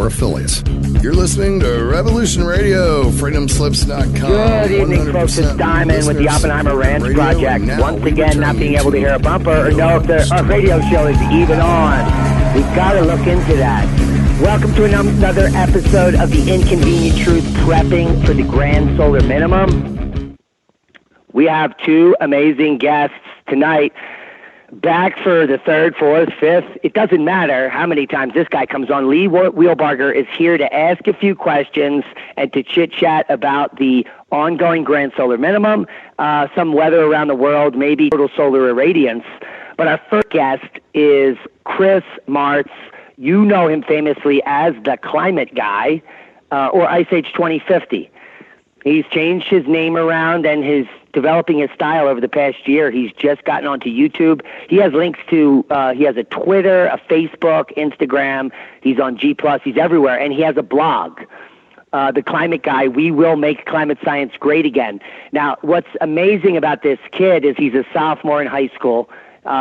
or affiliates. You're listening to Revolution Radio, freedomslips.com. Good evening, folks. It's Diamond with the Oppenheimer Ranch Project. Once again, not being able to hear a bumper or know if our radio show is even on. We've got to look into that. Welcome to another episode of the Inconvenient Truth, prepping for the grand solar minimum. We have two amazing guests tonight. Back for the third, fourth, fifth. It doesn't matter how many times this guy comes on. Lee Wheelbarger is here to ask a few questions and to chit-chat about the ongoing grand solar minimum, some weather around the world, maybe total solar irradiance. But our first guest is Chris Martz. You know him famously as TheClimateGuy, or IceAge2050. He's changed his name around and his developing his style over the past year. He's just gotten onto YouTube. He has links to, he has a Twitter, a Facebook, Instagram. He's on G+. He's everywhere. And he has a blog, The Climate Guy. We will make climate science great again. Now, what's amazing about this kid is he's a sophomore in high school.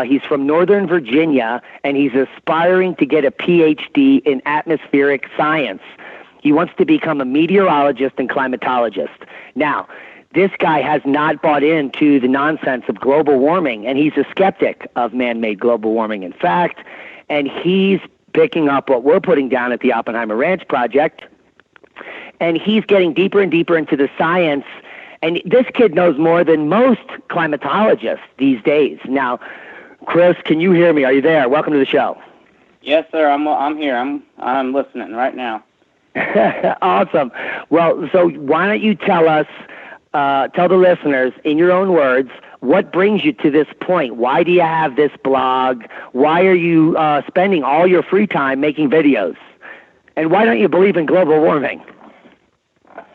He's from Northern Virginia, and he's aspiring to get a PhD in atmospheric science. He wants to become a meteorologist and climatologist. Now, this guy has not bought into the nonsense of global warming, and he's a skeptic of man-made global warming, in fact, and he's picking up what we're putting down at the Oppenheimer Ranch Project, and he's getting deeper and deeper into the science, and this kid knows more than most climatologists these days. Now, Chris, can you hear me? Are you there? Welcome to the show. Yes, sir. I'm here. I'm listening right now. Awesome. Well, so why don't you tell us, tell the listeners in your own words, what brings you to this point? Why do you have this blog? Why are you spending all your free time making videos? And why don't you believe in global warming?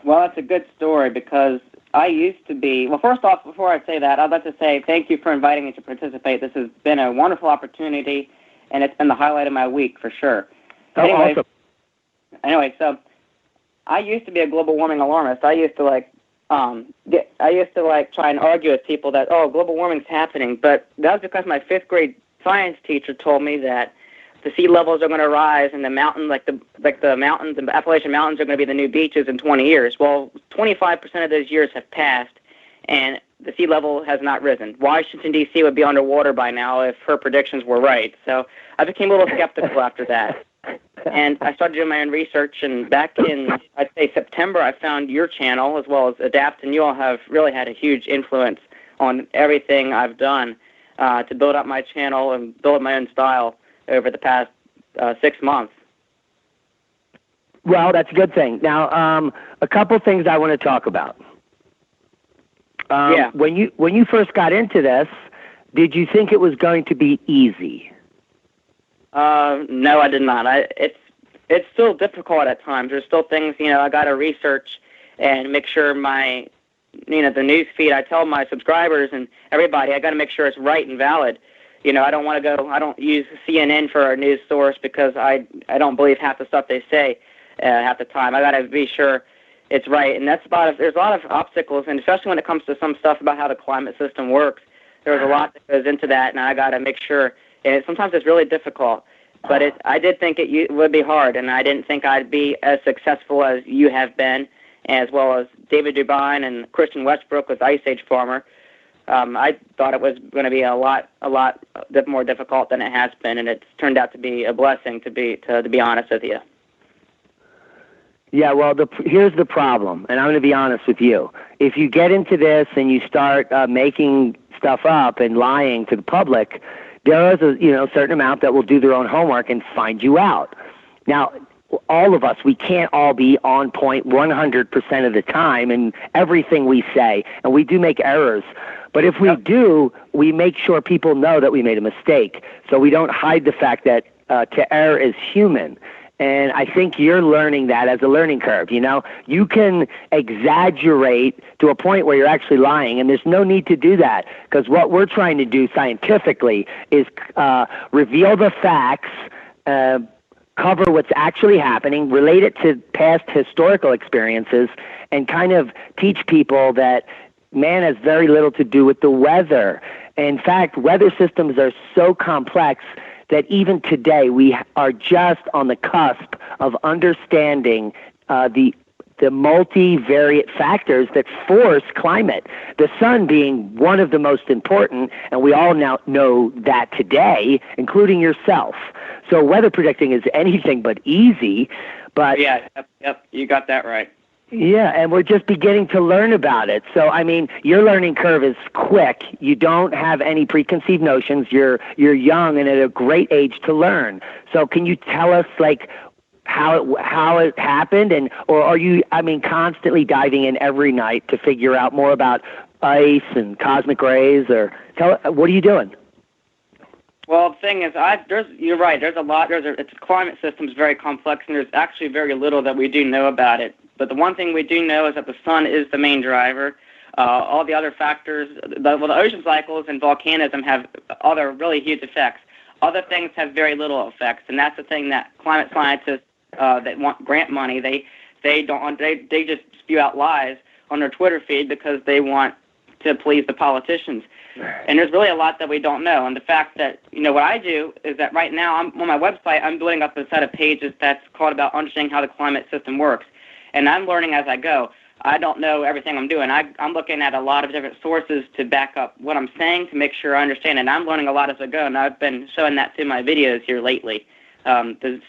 Well, that's a good story because I used to be, well, first off, before I say that, I'd like to say thank you for inviting me to participate. This has been a wonderful opportunity, and it's been the highlight of my week for sure. Awesome. Anyway, so I used to be a global warming alarmist. I used to try and argue with people that, oh, global warming's happening, but that was because my fifth grade science teacher told me that the sea levels are going to rise and the mountain, the mountains, the Appalachian Mountains are going to be the new beaches in 20 years. Well, 25% of those years have passed, and the sea level has not risen. Washington, D.C. would be underwater by now if her predictions were right. So I became a little skeptical after that. And I started doing my own research, and back in, I'd say, September, I found your channel as well as Adapt, and you all have really had a huge influence on everything I've done to build up my channel and build up my own style over the past 6 months. Well, that's a good thing. Now, a couple things I want to talk about. Yeah. When you first got into this, did you think it was going to be easy? No, I did not. It's still difficult at times. There's still things, I got to research and make sure the news feed, I tell my subscribers and everybody, I got to make sure it's right and valid. I don't use CNN for a news source because I don't believe half the stuff they say half the time. I got to be sure it's right. And there's a lot of obstacles, and especially when it comes to some stuff about how the climate system works, there's a lot that goes into that, and I got to make sure. And sometimes it's really difficult, but I did think it would be hard, and I didn't think I'd be as successful as you have been, as well as David Dubine and Christian Westbrook with Ice Age Farmer. I thought it was going to be a lot more difficult than it has been, and it's turned out to be a blessing, to be honest with you. Yeah, well, here's the problem, and I'm going to be honest with you. If you get into this and you start making stuff up and lying to the public, there is a certain amount that will do their own homework and find you out. Now, all of us, we can't all be on point 100% of the time in everything we say, and we do make errors. But if we do, we make sure people know that we made a mistake, so we don't hide the fact that to err is human. And I think you're learning that as a learning curve. You can exaggerate to a point where you're actually lying, and there's no need to do that, because what we're trying to do scientifically is reveal the facts, cover what's actually happening, relate it to past historical experiences, and kind of teach people that man has very little to do with the weather. In fact, weather systems are so complex that even today we are just on the cusp of understanding the multivariate factors that force climate, the sun being one of the most important, and we all now know that today, including yourself. So weather predicting is anything but easy, but... Yeah, yep, you got that right. Yeah, and we're just beginning to learn about it. So, I mean, your learning curve is quick. You don't have any preconceived notions. You're young and at a great age to learn. So can you tell us, like, how it happened, or are you, constantly diving in every night to figure out more about ice and cosmic rays, or what are you doing? Well, the thing is, you're right. There's a lot. Its climate system is very complex, and there's actually very little that we do know about it. But the one thing we do know is that the sun is the main driver. All the other factors, the ocean cycles and volcanism have other really huge effects. Other things have very little effects, and that's the thing that climate scientists that want grant money, they just spew out lies on their Twitter feed because they want to please the politicians. And there's really a lot that we don't know. And the fact that, what I do is that right now I'm on my website, I'm building up a set of pages that's called about understanding how the climate system works. And I'm learning as I go. I don't know everything I'm doing. I'm looking at a lot of different sources to back up what I'm saying to make sure I understand. And I'm learning a lot as I go. And I've been showing that through my videos here lately. The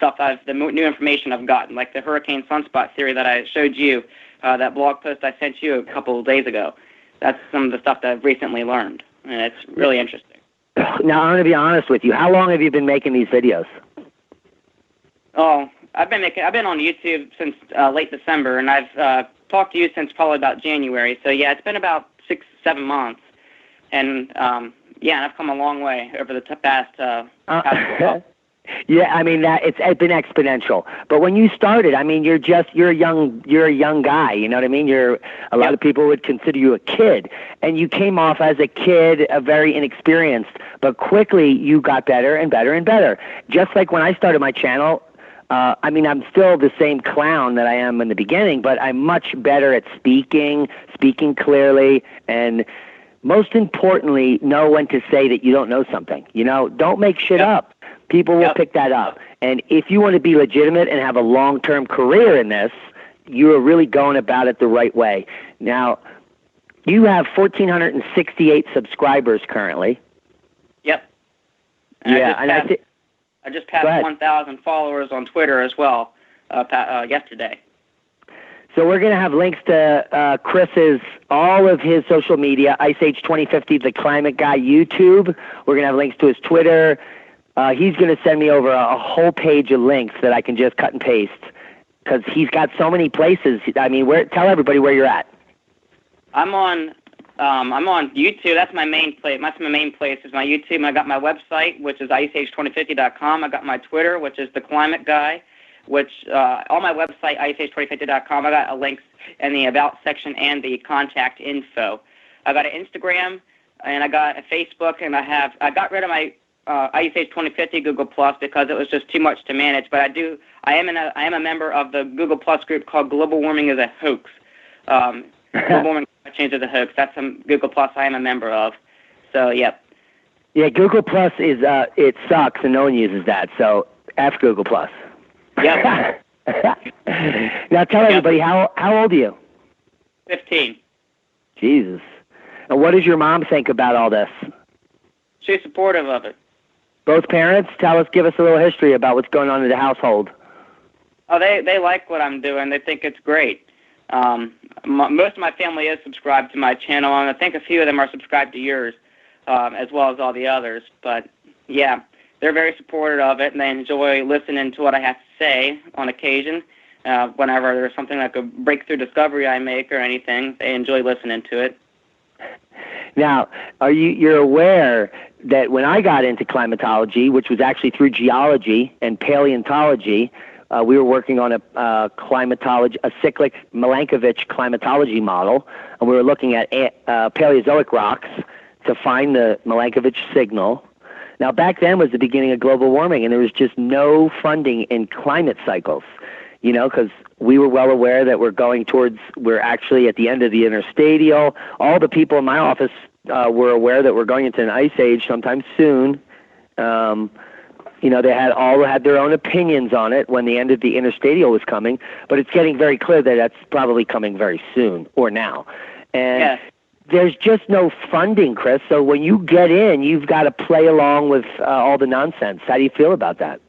new information I've gotten, like the hurricane sunspot theory that I showed you, that blog post I sent you a couple of days ago. That's some of the stuff that I've recently learned, and it's really interesting. Now, I'm going to be honest with you. How long have you been making these videos? Oh, I've been on YouTube since late December, and I've talked to you since probably about January. So yeah, it's been about 6-7 months, and and I've come a long way over the past. Yeah, it's been exponential. But when you started, you're a young guy. You know what I mean? A lot of people would consider you a kid, and you came off as a kid, very inexperienced. But quickly, you got better and better and better. Just like when I started my channel. I'm still the same clown that I am in the beginning, but I'm much better at speaking clearly, and most importantly, know when to say that you don't know something. Don't make shit up. People will pick that up. And if you want to be legitimate and have a long-term career in this, you are really going about it the right way. Now, you have 1,468 subscribers currently. Yep. I just passed 1,000 followers on Twitter as well yesterday. So we're going to have links to all of his social media, IceAge2050, The Climate Guy YouTube. We're going to have links to his Twitter. He's going to send me over a whole page of links that I can just cut and paste because he's got so many places. Tell everybody where you're at. I'm on YouTube. That's my main place. That's my main place is my YouTube. I got my website, which is IceAge2050.com. I got my Twitter, which is TheClimateGuy, which on my website, IceAge2050.com, I got links in the About section and the contact info. I got an Instagram, and I got a Facebook, and I got rid of my IceAge2050 Google Plus because it was just too much to manage. But I am a member of the Google Plus group called Global Warming is a Hoax. Global Warming Change is a Hoax. That's some Google Plus I am a member of. So, yep. Yeah, Google Plus is it sucks and no one uses that. So, F Google Plus. Yep. Now tell everybody how old are you? 15. Jesus. And what does your mom think about all this? She's supportive of it. Both parents? Give us a little history about what's going on in the household. Oh, they like what I'm doing. They think it's great. Most of my family is subscribed to my channel, and I think a few of them are subscribed to yours, as well as all the others. But, yeah, they're very supportive of it, and they enjoy listening to what I have to say on occasion. Whenever there's something like a breakthrough discovery I make or anything, they enjoy listening to it. Now, you're aware that when I got into climatology, which was actually through geology and paleontology, we were working on a cyclic Milankovitch climatology model, and we were looking at Paleozoic rocks to find the Milankovitch signal. Now, back then was the beginning of global warming, and there was just no funding in climate cycles, because we were well aware that we're actually at the end of the interstadial. All the people in my office were aware that we're going into an ice age sometime soon. You know, they all had their own opinions on it when the end of the interstadial was coming, but it's getting very clear that that's probably coming very soon or now. And there's just no funding, Chris. So when you get in, you've got to play along with all the nonsense. How do you feel about that?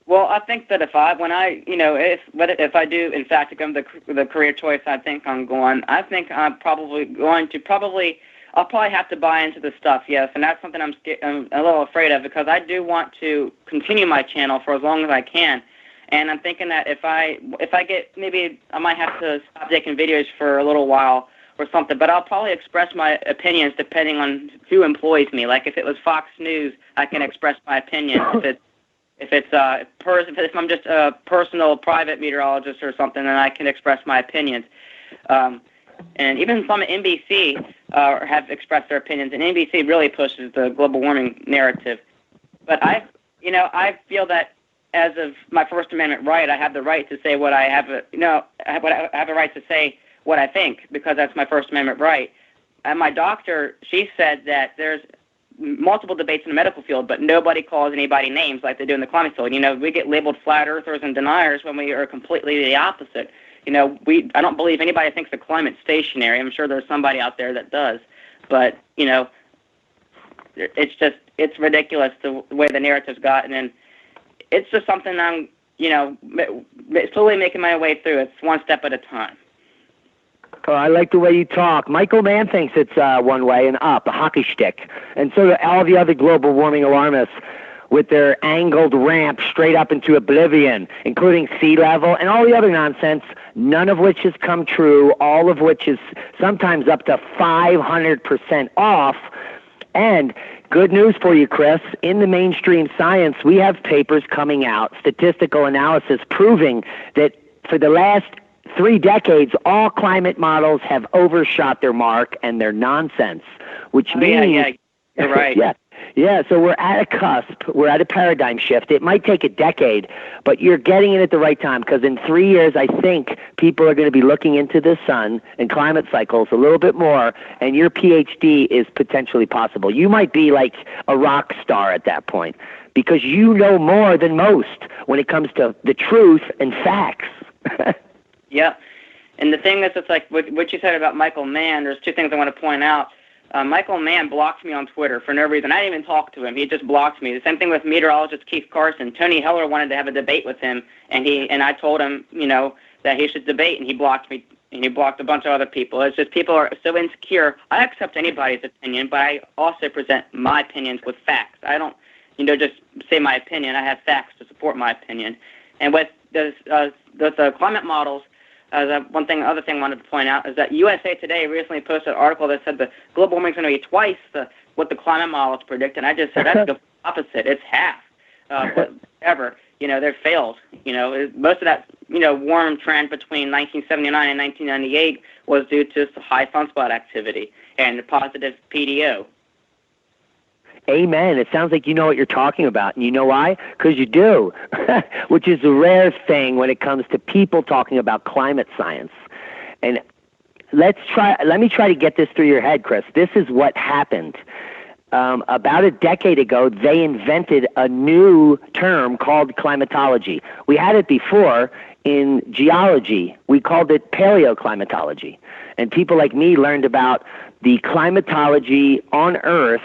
Well, I think that if I do, in fact, become the career choice I think I'm going, I think I'm probably going to I'll probably have to buy into the stuff, yes, and that's something I'm a little afraid of, because I do want to continue my channel for as long as I can, and I'm thinking that if I get, maybe I might have to stop taking videos for a little while or something, but I'll probably express my opinions depending on who employs me. Like if it was Fox News, I can express my opinion. If I'm just a personal private meteorologist or something, then I can express my opinions. And even some at NBC have expressed their opinions, and NBC really pushes the global warming narrative. But I feel that as of my First Amendment right, I have the right to say what I have. I have a right to say what I think, because that's my First Amendment right. And my doctor, she said that there's multiple debates in the medical field, but nobody calls anybody names like they do in the climate field. You know, we get labeled flat earthers and deniers when we are completely the opposite. You know, I don't believe anybody thinks the climate's stationary. I'm sure there's somebody out there that does. But, you know, it's ridiculous the way the narrative's gotten. And it's just something I'm, slowly making my way through. It's one step at a time. Oh, I like the way you talk. Michael Mann thinks it's one way and up, a hockey stick. And so do all the other global warming alarmists with their angled ramp straight up into oblivion, including sea level and all the other nonsense, none of which has come true, all of which is sometimes up to 500% off. And good news for you, Chris, in the mainstream science, we have papers coming out, statistical analysis proving that for the last 3 decades, all climate models have overshot their mark and they're nonsense, which means... Yeah, you're right. Yeah, so we're at a cusp. We're at a paradigm shift. It might take a decade, but you're getting it at the right time, because in 3 years, I think people are going to be looking into the sun and climate cycles a little bit more, and your PhD is potentially possible. You might be like a rock star at that point, because you know more than most when it comes to the truth and facts. Yeah, and the thing is, it's like what you said about Michael Mann, there's 2 things I want to point out. Michael Mann blocked me on Twitter for no reason. I didn't even talk to him. He just blocked me. The same thing with meteorologist Keith Carson. Tony Heller wanted to have a debate with him, and I told him, that he should debate, and he blocked me, and he blocked a bunch of other people. It's just people are so insecure. I accept anybody's opinion, but I also present my opinions with facts. I don't, just say my opinion. I have facts to support my opinion. And with the climate models, other thing I wanted to point out is that USA Today recently posted an article that said the global warming is going to be twice what the climate models predict, and I just said that's the opposite. It's half. Whatever. They're failed. Most of that, warm trend between 1979 and 1998 was due to high sunspot activity and positive PDO. Amen. It sounds like you know what you're talking about. And you know why? Because you do, which is a rare thing when it comes to people talking about climate science. And let me try to get this through your head, Chris. This is what happened. About a decade ago, they invented a new term called climatology. We had it before in geology. We called it paleoclimatology. And people like me learned about the climatology on Earth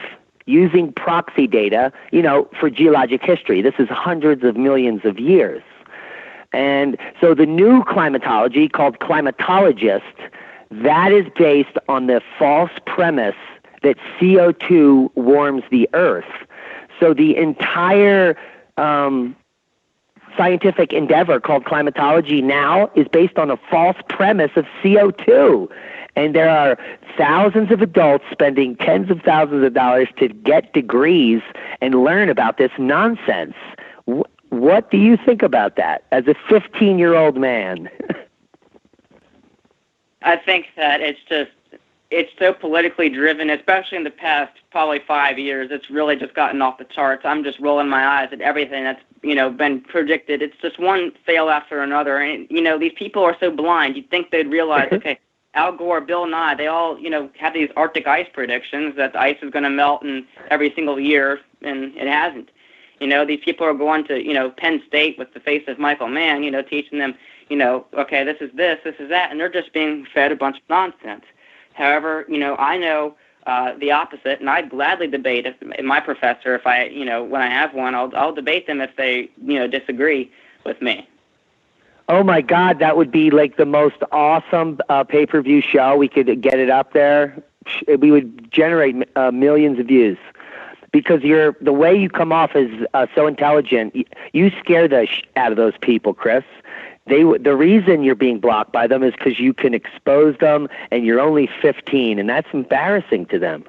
using proxy data, for geologic history. This is hundreds of millions of years. And so the new climatology, called climatologist, that is based on the false premise that CO2 warms the Earth. So the entire scientific endeavor called climatology now is based on a false premise of CO2. And there are thousands of adults spending tens of thousands of dollars to get degrees and learn about this nonsense. What do you think about that as a 15-year-old man? I think that it's so politically driven, especially in the past probably 5 years. It's really just gotten off the charts. I'm just rolling my eyes at everything that's been predicted. It's just one fail after another. And, these people are so blind. You'd think they'd realize, okay, Al Gore, Bill Nye, they all, have these Arctic ice predictions that the ice is going to melt in every single year, and it hasn't. These people are going to, Penn State with the face of Michael Mann, teaching them, okay, this is this is that, and they're just being fed a bunch of nonsense. However, I know the opposite, and I'd gladly debate if my professor, if I, when I have one, I'll debate them if they, disagree with me. Oh my God, that would be like the most awesome pay-per-view show. We could get it up there. We would generate millions of views because the way you come off is so intelligent. You scare the out of those people, Chris. The reason you're being blocked by them is because you can expose them, and you're only 15, and that's embarrassing to them.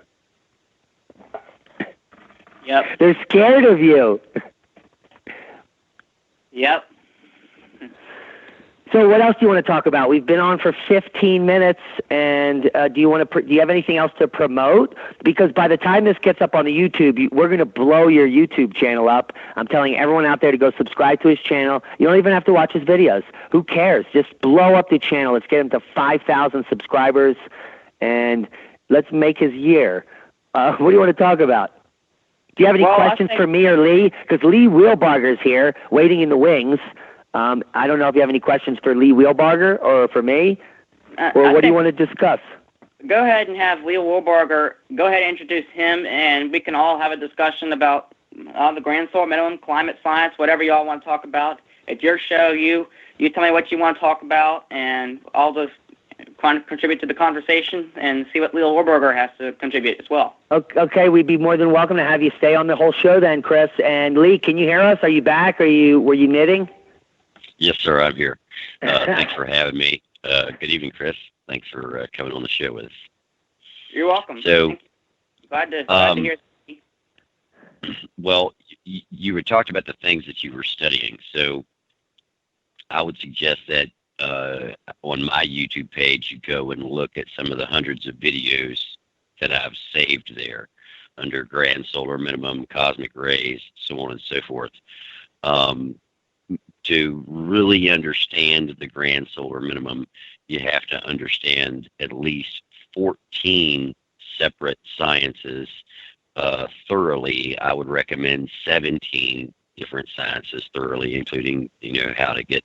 Yep. They're scared of you. Yep. So what else do you want to talk about? We've been on for 15 minutes, and do you have anything else to promote? Because by the time this gets up on the YouTube, we're going to blow your YouTube channel up. I'm telling everyone out there to go subscribe to his channel. You don't even have to watch his videos. Who cares? Just blow up the channel. Let's get him to 5,000 subscribers, and let's make his year. What do you want to talk about? Do you have any questions for me or Lee? Because Lee Wheelbarger is here, waiting in the wings. I don't know if you have any questions for Lee Wheelbarger or for me, or what do you want to discuss? Go ahead and have Lee Wheelbarger, go ahead and introduce him, and we can all have a discussion about the grand solar minimum, climate science, whatever you all want to talk about. It's your show. You tell me what you want to talk about, and I'll just contribute to the conversation and see what Lee Wheelbarger has to contribute as well. Okay, we'd be more than welcome to have you stay on the whole show then, Chris. And Lee, can you hear us? Are you back? Were you knitting? Yes, sir, I'm here. Thanks for having me. Good evening, Chris. Thanks for coming on the show with us. You're welcome. So, glad to hear. Well, you were talking about the things that you were studying. So I would suggest that on my YouTube page, you go and look at some of the hundreds of videos that I've saved there under grand solar minimum, cosmic rays, so on and so forth. To really understand the grand solar minimum, you have to understand at least 14 separate sciences thoroughly. I would recommend 17 different sciences thoroughly, including, how to get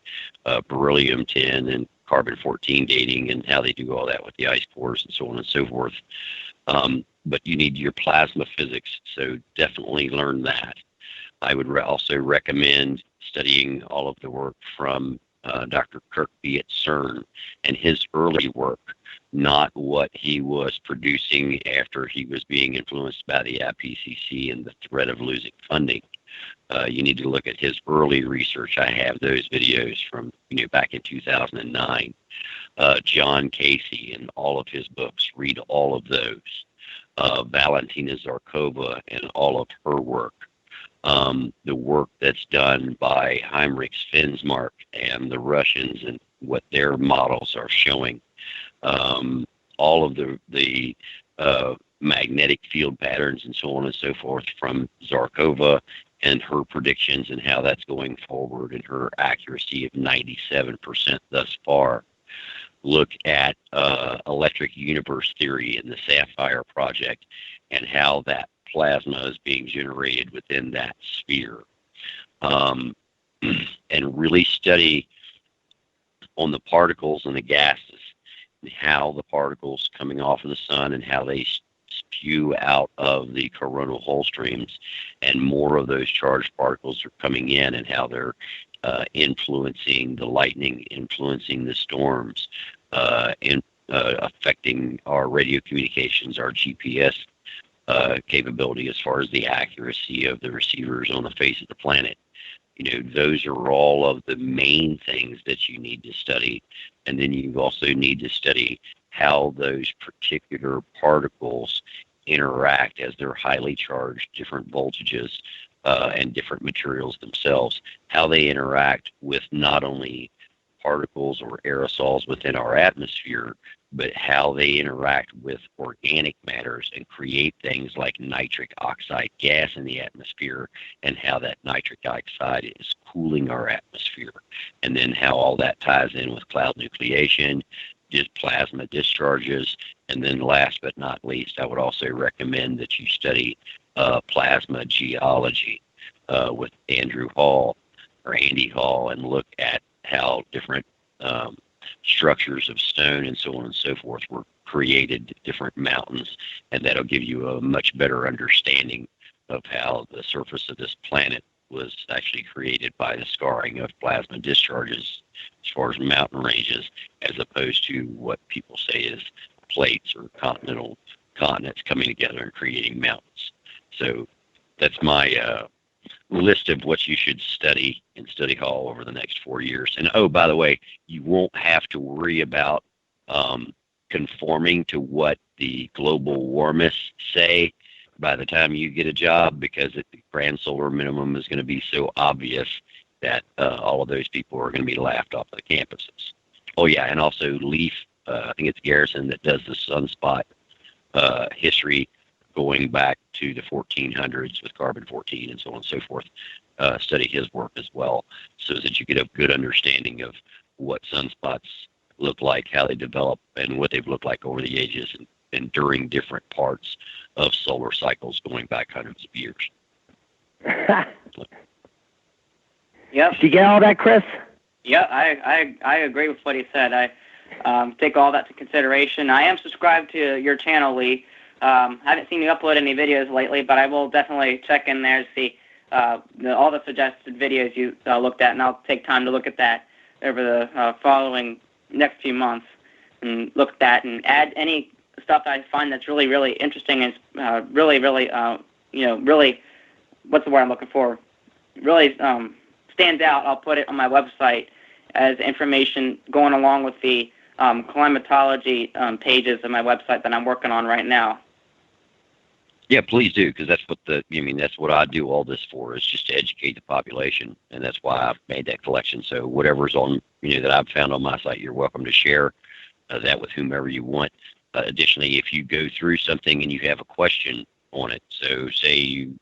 beryllium-10 and carbon-14 dating and how they do all that with the ice cores and so on and so forth. But you need your plasma physics, so definitely learn that. I would also recommend studying all of the work from Dr. Kirkby at CERN and his early work, not what he was producing after he was being influenced by the IPCC and the threat of losing funding. You need to look at his early research. I have those videos from back in 2009. John Casey and all of his books. Read all of those. Valentina Zarkova and all of her work. The work that's done by Heinrich Finsmark and the Russians and what their models are showing. All of the magnetic field patterns and so on and so forth from Zarkova and her predictions and how that's going forward and her accuracy of 97% thus far. Look at electric universe theory and the Sapphire Project and how that plasma is being generated within that sphere. And really study on the particles and the gases and how the particles coming off of the sun and how they spew out of the coronal hole streams, and more of those charged particles are coming in and how they're influencing the lightning, influencing the storms, affecting our radio communications, our GPS capability as far as the accuracy of the receivers on the face of the planet. Those are all of the main things that you need to study. And then you also need to study how those particular particles interact as they're highly charged, different voltages, and different materials themselves, how they interact with not only particles or aerosols within our atmosphere, but how they interact with organic matters and create things like nitric oxide gas in the atmosphere, and how that nitric oxide is cooling our atmosphere, and then how all that ties in with cloud nucleation, plasma discharges, and then last but not least, I would also recommend that you study plasma geology. with Andrew Hall or Andy Hall and look at how different structures of stone and so on and so forth were created, different mountains, and that'll give you a much better understanding of how the surface of this planet was actually created by the scarring of plasma discharges as far as mountain ranges, as opposed to what people say is plates or continents coming together and creating mountains. So that's my list of what you should study in study hall over the next 4 years. And oh, by the way, you won't have to worry about conforming to what the global warmists say by the time you get a job, because the grand solar minimum is going to be so obvious that all of those people are going to be laughed off the campuses. Oh yeah, and also Leaf, I think it's Garrison that does the sunspot history going back to the 1400s with carbon-14 and so on and so forth. Study his work as well, so that you get a good understanding of what sunspots look like, how they develop, and what they've looked like over the ages and during different parts of solar cycles going back hundreds of years. Yep. Did you get all that, Chris? Yeah, I agree with what he said. I take all that to consideration. I am subscribed to your channel, Lee. I haven't seen you upload any videos lately, but I will definitely check in there to see all the suggested videos you looked at, and I'll take time to look at that over the following next few months and look at that and add any stuff that I find that's really, really interesting and really, what's the word I'm looking for? Really stands out. I'll put it on my website as information going along with the climatology pages of my website that I'm working on right now. Yeah, please do, because that's what that's what I do all this for, is just to educate the population, and that's why I've made that collection. So whatever's on, that I've found on my site, you're welcome to share that with whomever you want. Additionally, if you go through something and you have a question on it, so say you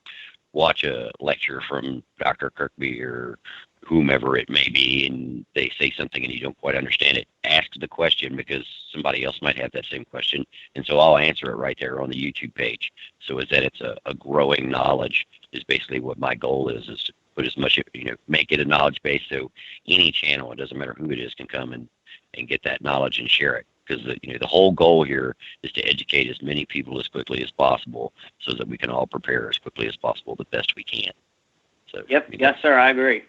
watch a lecture from Dr. Kirkby or whomever it may be, and they say something and you don't quite understand it, ask the question, because somebody else might have that same question, and so I'll answer it right there on the YouTube page. So is that it's a growing knowledge is basically what my goal is to put as much, make it a knowledge base, so any channel, it doesn't matter who it is, can come and get that knowledge and share it. Because the whole goal here is to educate as many people as quickly as possible, so that we can all prepare as quickly as possible the best we can. So yep, yes, sir, I agree.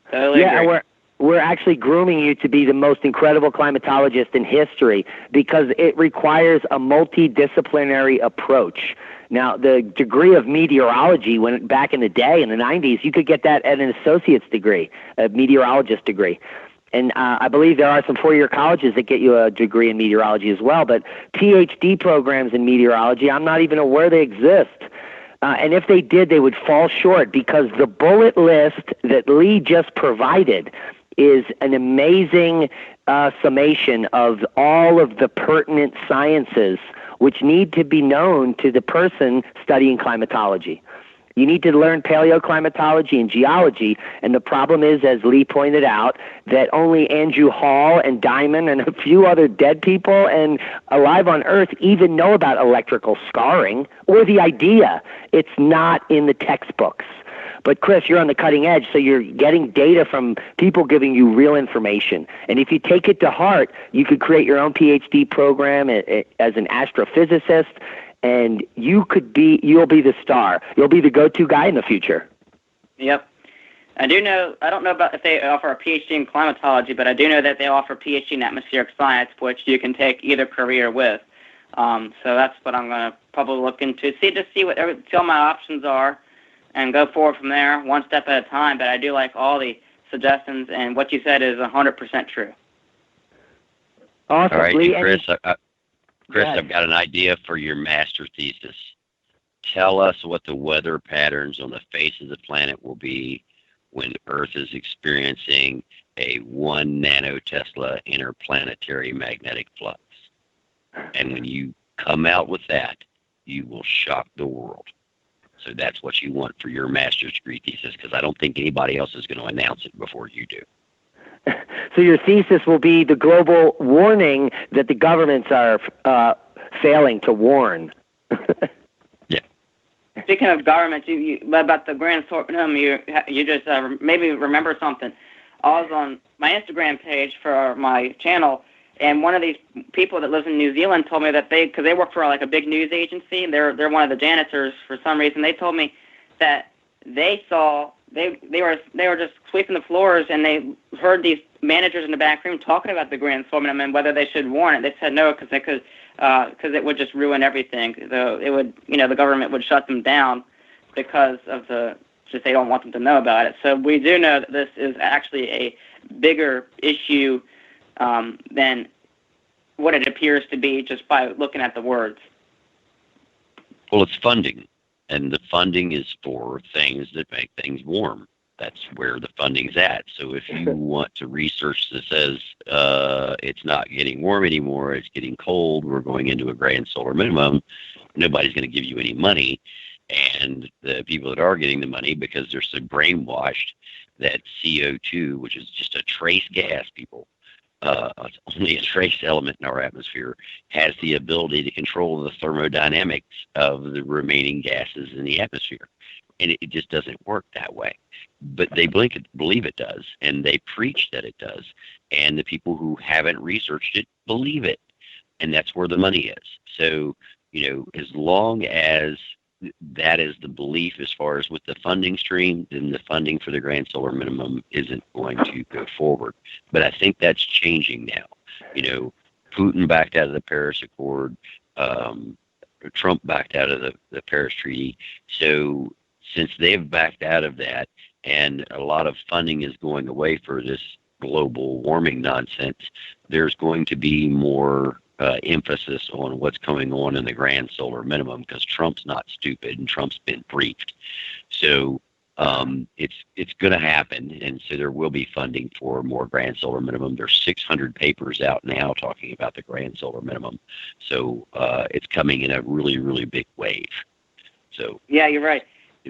Totally agree. We're actually grooming you to be the most incredible climatologist in history, because it requires a multidisciplinary approach. Now, the degree of meteorology, when back in the day, in the 90s, you could get that at an associate's degree, a meteorologist degree. And I believe there are some four-year colleges that get you a degree in meteorology as well, but PhD programs in meteorology, I'm not even aware they exist. And if they did, they would fall short, because the bullet list that Lee just provided is an amazing summation of all of the pertinent sciences which need to be known to the person studying climatology. You need to learn paleoclimatology and geology, and the problem is, as Lee pointed out, that only Andrew Hall and Diamond and a few other dead people and alive on Earth even know about electrical scarring, or the idea. It's not in the textbooks. But Chris, you're on the cutting edge, so you're getting data from people giving you real information. And if you take it to heart, you could create your own PhD program as an astrophysicist, and you'll be the star. You'll be the go-to guy in the future. Yep. I don't know about if they offer a PhD in climatology, but I do know that they offer a PhD in atmospheric science, which you can take either career with. So that's what I'm going to probably look into, see what all my options are, and go forward from there, one step at a time. But I do like all the suggestions, and what you said is 100% true. Awesome. All right, Lee, Chris, I've got an idea for your master thesis. Tell us what the weather patterns on the face of the planet will be when Earth is experiencing a 1 nanotesla interplanetary magnetic flux. And when you come out with that, you will shock the world. So that's what you want for your master's degree thesis, because I don't think anybody else is going to announce it before you do. So your thesis will be the global warning that the governments are failing to warn. Yeah. speaking of government, you about the Grand Sorghum, you just maybe remember something. I was on my Instagram page for my channel, and one of these people that lives in New Zealand told me that because they work for like a big news agency, they're one of the janitors for some reason. They told me that they saw they were just sweeping the floors, and they heard these managers in the back room talking about the Grand Sorghum and whether they should warn it. They said no because it would just ruin everything. It would, the government would shut them down because of just they don't want them to know about it. So we do know that this is actually a bigger issue than what it appears to be just by looking at the words. Well, it's funding, and the funding is for things that make things warm. That's where the funding's at. So if you want to research that says it's not getting warm anymore, it's getting cold, we're going into a grand solar minimum, nobody's going to give you any money. And the people that are getting the money, because they're so brainwashed that CO2, which is just a trace gas, people, it's only a trace element in our atmosphere, has the ability to control the thermodynamics of the remaining gases in the atmosphere. And it just doesn't work that way. But they believe it does, and they preach that it does. And the people who haven't researched it believe it. And that's where the money is. So, as long as that is the belief as far as with the funding stream, then the funding for the Grand Solar Minimum isn't going to go forward. But I think that's changing now. Putin backed out of the Paris Accord. Trump backed out of the Paris Treaty. So since they've backed out of that and a lot of funding is going away for this global warming nonsense, there's going to be more emphasis on what's going on in the Grand Solar Minimum, because Trump's not stupid and Trump's been briefed. So it's going to happen, and so there will be funding for more Grand Solar Minimum. There's 600 papers out now talking about the Grand Solar Minimum. So it's coming in a really, really big wave. So yeah, you're right.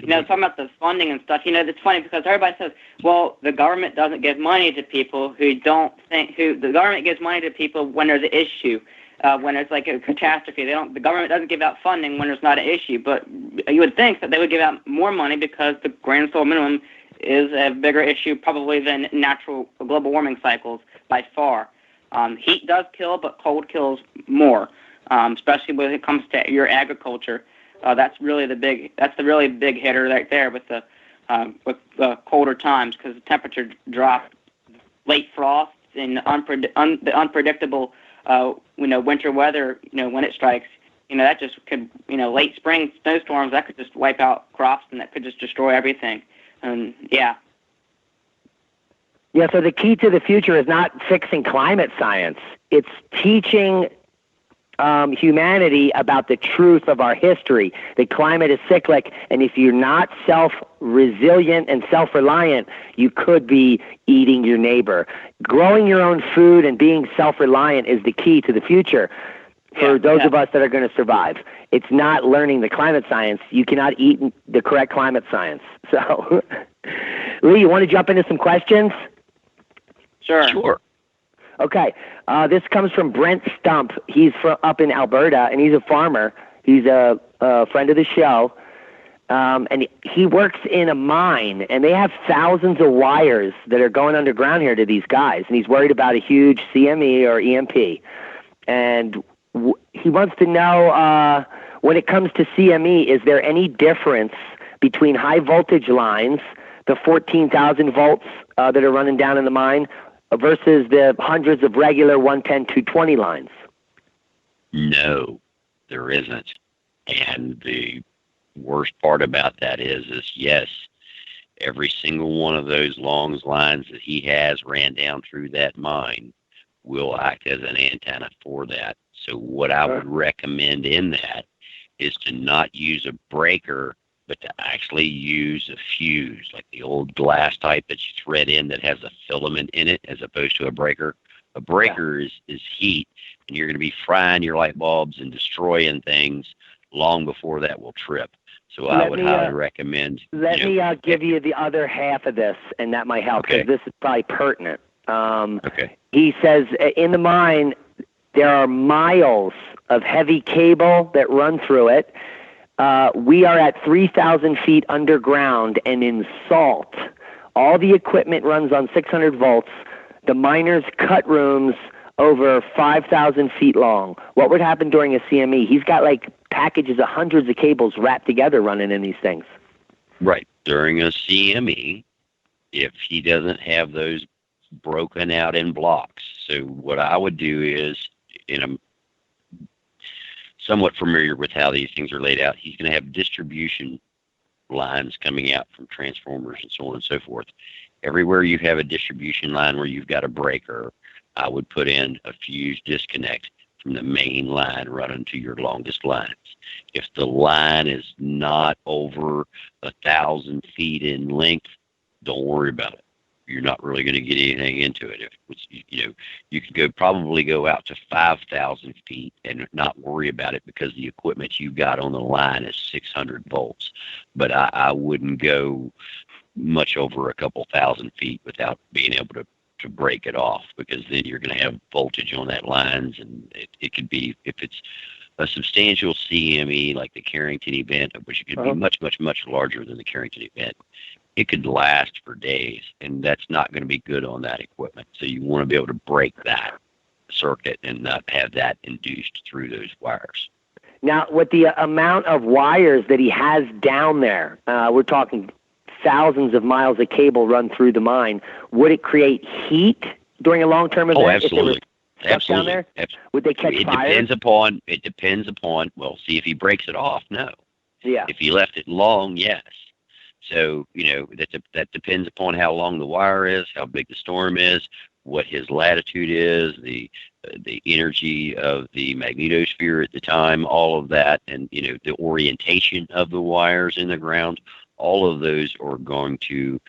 Talking about the funding and stuff, it's funny because everybody says, well, the government doesn't give money to people the government gives money to people when there's an issue, when there's like a catastrophe. The government doesn't give out funding when there's not an issue, but you would think that they would give out more money because the Grand Solar Minimum is a bigger issue probably than natural global warming cycles by far. Heat does kill, but cold kills more, especially when it comes to your agriculture. That's the really big hitter right there with the colder times, because the temperature drop, late frosts, and the unpredictable winter weather. When it strikes, that just could late spring snowstorms that could just wipe out crops, and that could just destroy everything. And yeah. So the key to the future is not fixing climate science; it's teaching humanity about the truth of our history. The climate is cyclic, and if you're not self-resilient and self-reliant, you could be eating your neighbor. Growing your own food and being self-reliant is the key to the future for those of us that are going to survive. It's not learning the climate science. You cannot eat the correct climate science. So, Lee, you want to jump into some questions? Sure. Okay, this comes from Brent Stump. He's up in Alberta, and he's a farmer. He's a friend of the show, and he works in a mine, and they have thousands of wires that are going underground here to these guys, and he's worried about a huge CME or EMP. And he wants to know, when it comes to CME, is there any difference between high voltage lines, the 14,000 volts that are running down in the mine, versus the hundreds of regular 110, 220 lines? No, there isn't. And the worst part about that is yes, every single one of those long lines that he has ran down through that mine will act as an antenna for that. So what I would recommend in that is to not use a breaker, but to actually use a fuse, like the old glass type that you thread in that has a filament in it, as opposed to a breaker. A breaker is heat, and you're going to be frying your light bulbs and destroying things long before that will trip. So I would highly recommend. Let me give you the other half of this, and that might help, because this is probably pertinent. He says in the mine there are miles of heavy cable that run through it. We are at 3,000 feet underground and in salt. All the equipment runs on 600 volts. The miners cut rooms over 5,000 feet long. What would happen during a CME? He's got like packages of hundreds of cables wrapped together running in these things. Right. During a CME, if he doesn't have those broken out in blocks. So what I would do is, and I'm somewhat familiar with how these things are laid out, he's going to have distribution lines coming out from transformers and so on and so forth. Everywhere you have a distribution line where you've got a breaker, I would put in a fuse disconnect from the main line running to your longest lines. If the line is not over 1,000 feet in length, don't worry about it. You're not really going to get anything into it. If it's, you could probably go out to 5,000 feet and not worry about it because the equipment you've got on the line is 600 volts. But I wouldn't go much over a couple thousand feet without being able to break it off, because then you're going to have voltage on that lines, and it could be, if it's a substantial CME like the Carrington event, which could be much, much, much larger than the Carrington event, it could last for days, and that's not going to be good on that equipment. So you want to be able to break that circuit and not have that induced through those wires. Now, with the amount of wires that he has down there, we're talking thousands of miles of cable run through the mine, would it create heat during a long-term event? Oh, absolutely. Absolutely. Down there? Would they catch fire? It depends upon, well, see, if he breaks it off, no. Yeah. If he left it long, yes. So, that depends upon how long the wire is, how big the storm is, what his latitude is, the energy of the magnetosphere at the time, all of that, and, the orientation of the wires in the ground. All of those are going to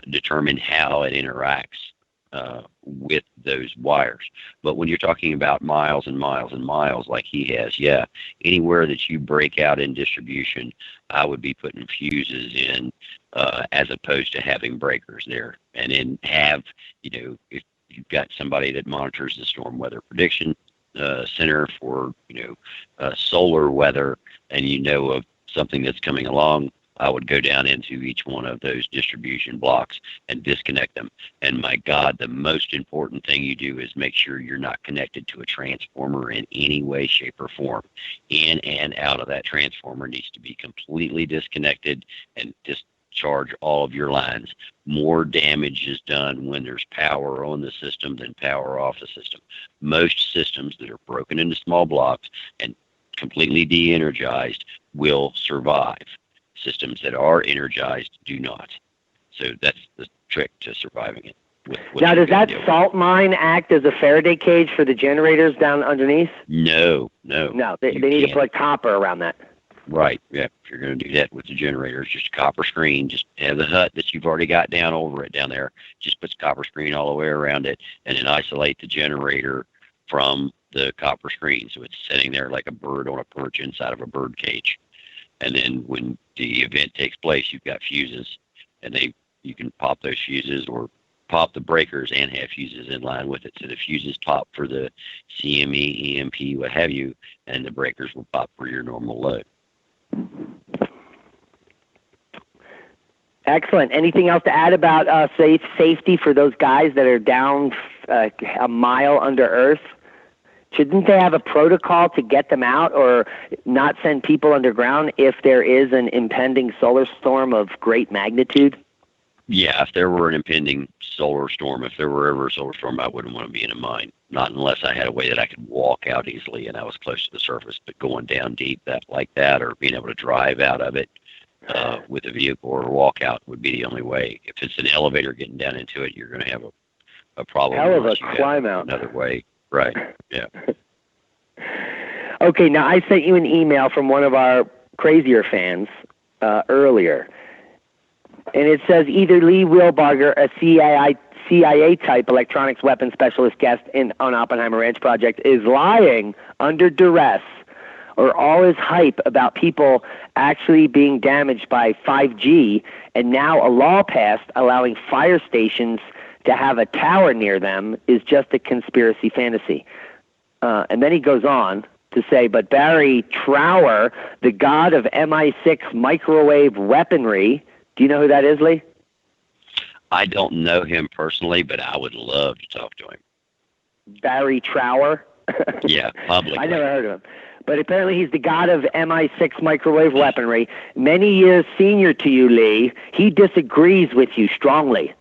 determine how it interacts with those wires. But when you're talking about miles and miles and miles like he has, yeah, anywhere that you break out in distribution, I would be putting fuses in as opposed to having breakers there. And then have, if you've got somebody that monitors the Storm Weather Prediction Center for, solar weather, and of something that's coming along, I would go down into each one of those distribution blocks and disconnect them. And my God, the most important thing you do is make sure you're not connected to a transformer in any way, shape, or form. In and out of that transformer needs to be completely disconnected and discharge all of your lines. More damage is done when there's power on the system than power off the system. Most systems that are broken into small blocks and completely de-energized will survive. Systems that are energized do not. So that's the trick to surviving it. Now, does that salt mine act as a Faraday cage for the generators down underneath? No. They need to put copper around that. Right, yeah. If you're going to do that with the generators, just a copper screen, just have the hut that you've already got down over it down there, just put the copper screen all the way around it, and then isolate the generator from the copper screen. So it's sitting there like a bird on a perch inside of a bird cage. And then when the event takes place, you've got fuses, and you can pop those fuses or pop the breakers and have fuses in line with it. So the fuses pop for the CME, EMP, what have you, and the breakers will pop for your normal load. Excellent. Anything else to add about safety for those guys that are down a mile under Earth? Shouldn't they have a protocol to get them out or not send people underground if there is an impending solar storm of great magnitude? Yeah, if there were an impending solar storm, if there were ever a solar storm, I wouldn't want to be in a mine. Not unless I had a way that I could walk out easily and I was close to the surface. But going down deep like that, or being able to drive out of it with a vehicle or walk out would be the only way. If it's an elevator getting down into it, you're going to have a problem. Hell of a climb out. Another way. Right, yeah. Okay, now I sent you an email from one of our crazier fans earlier, and it says either Lee Wheelbarger, a CIA-type electronics weapons specialist guest on Oppenheimer Ranch Project, is lying under duress, or all his hype about people actually being damaged by 5G, and now a law passed allowing fire stations to have a tower near them is just a conspiracy fantasy. And then he goes on, to say, but Barry Trower, the god of MI6 microwave weaponry. Do you know who that is, Lee? I don't know him personally, but I would love to talk to him. Barry Trower? Yeah, publicly. I never heard of him. But apparently he's the god of MI6 microwave weaponry. Many years senior to you, Lee. He disagrees with you strongly.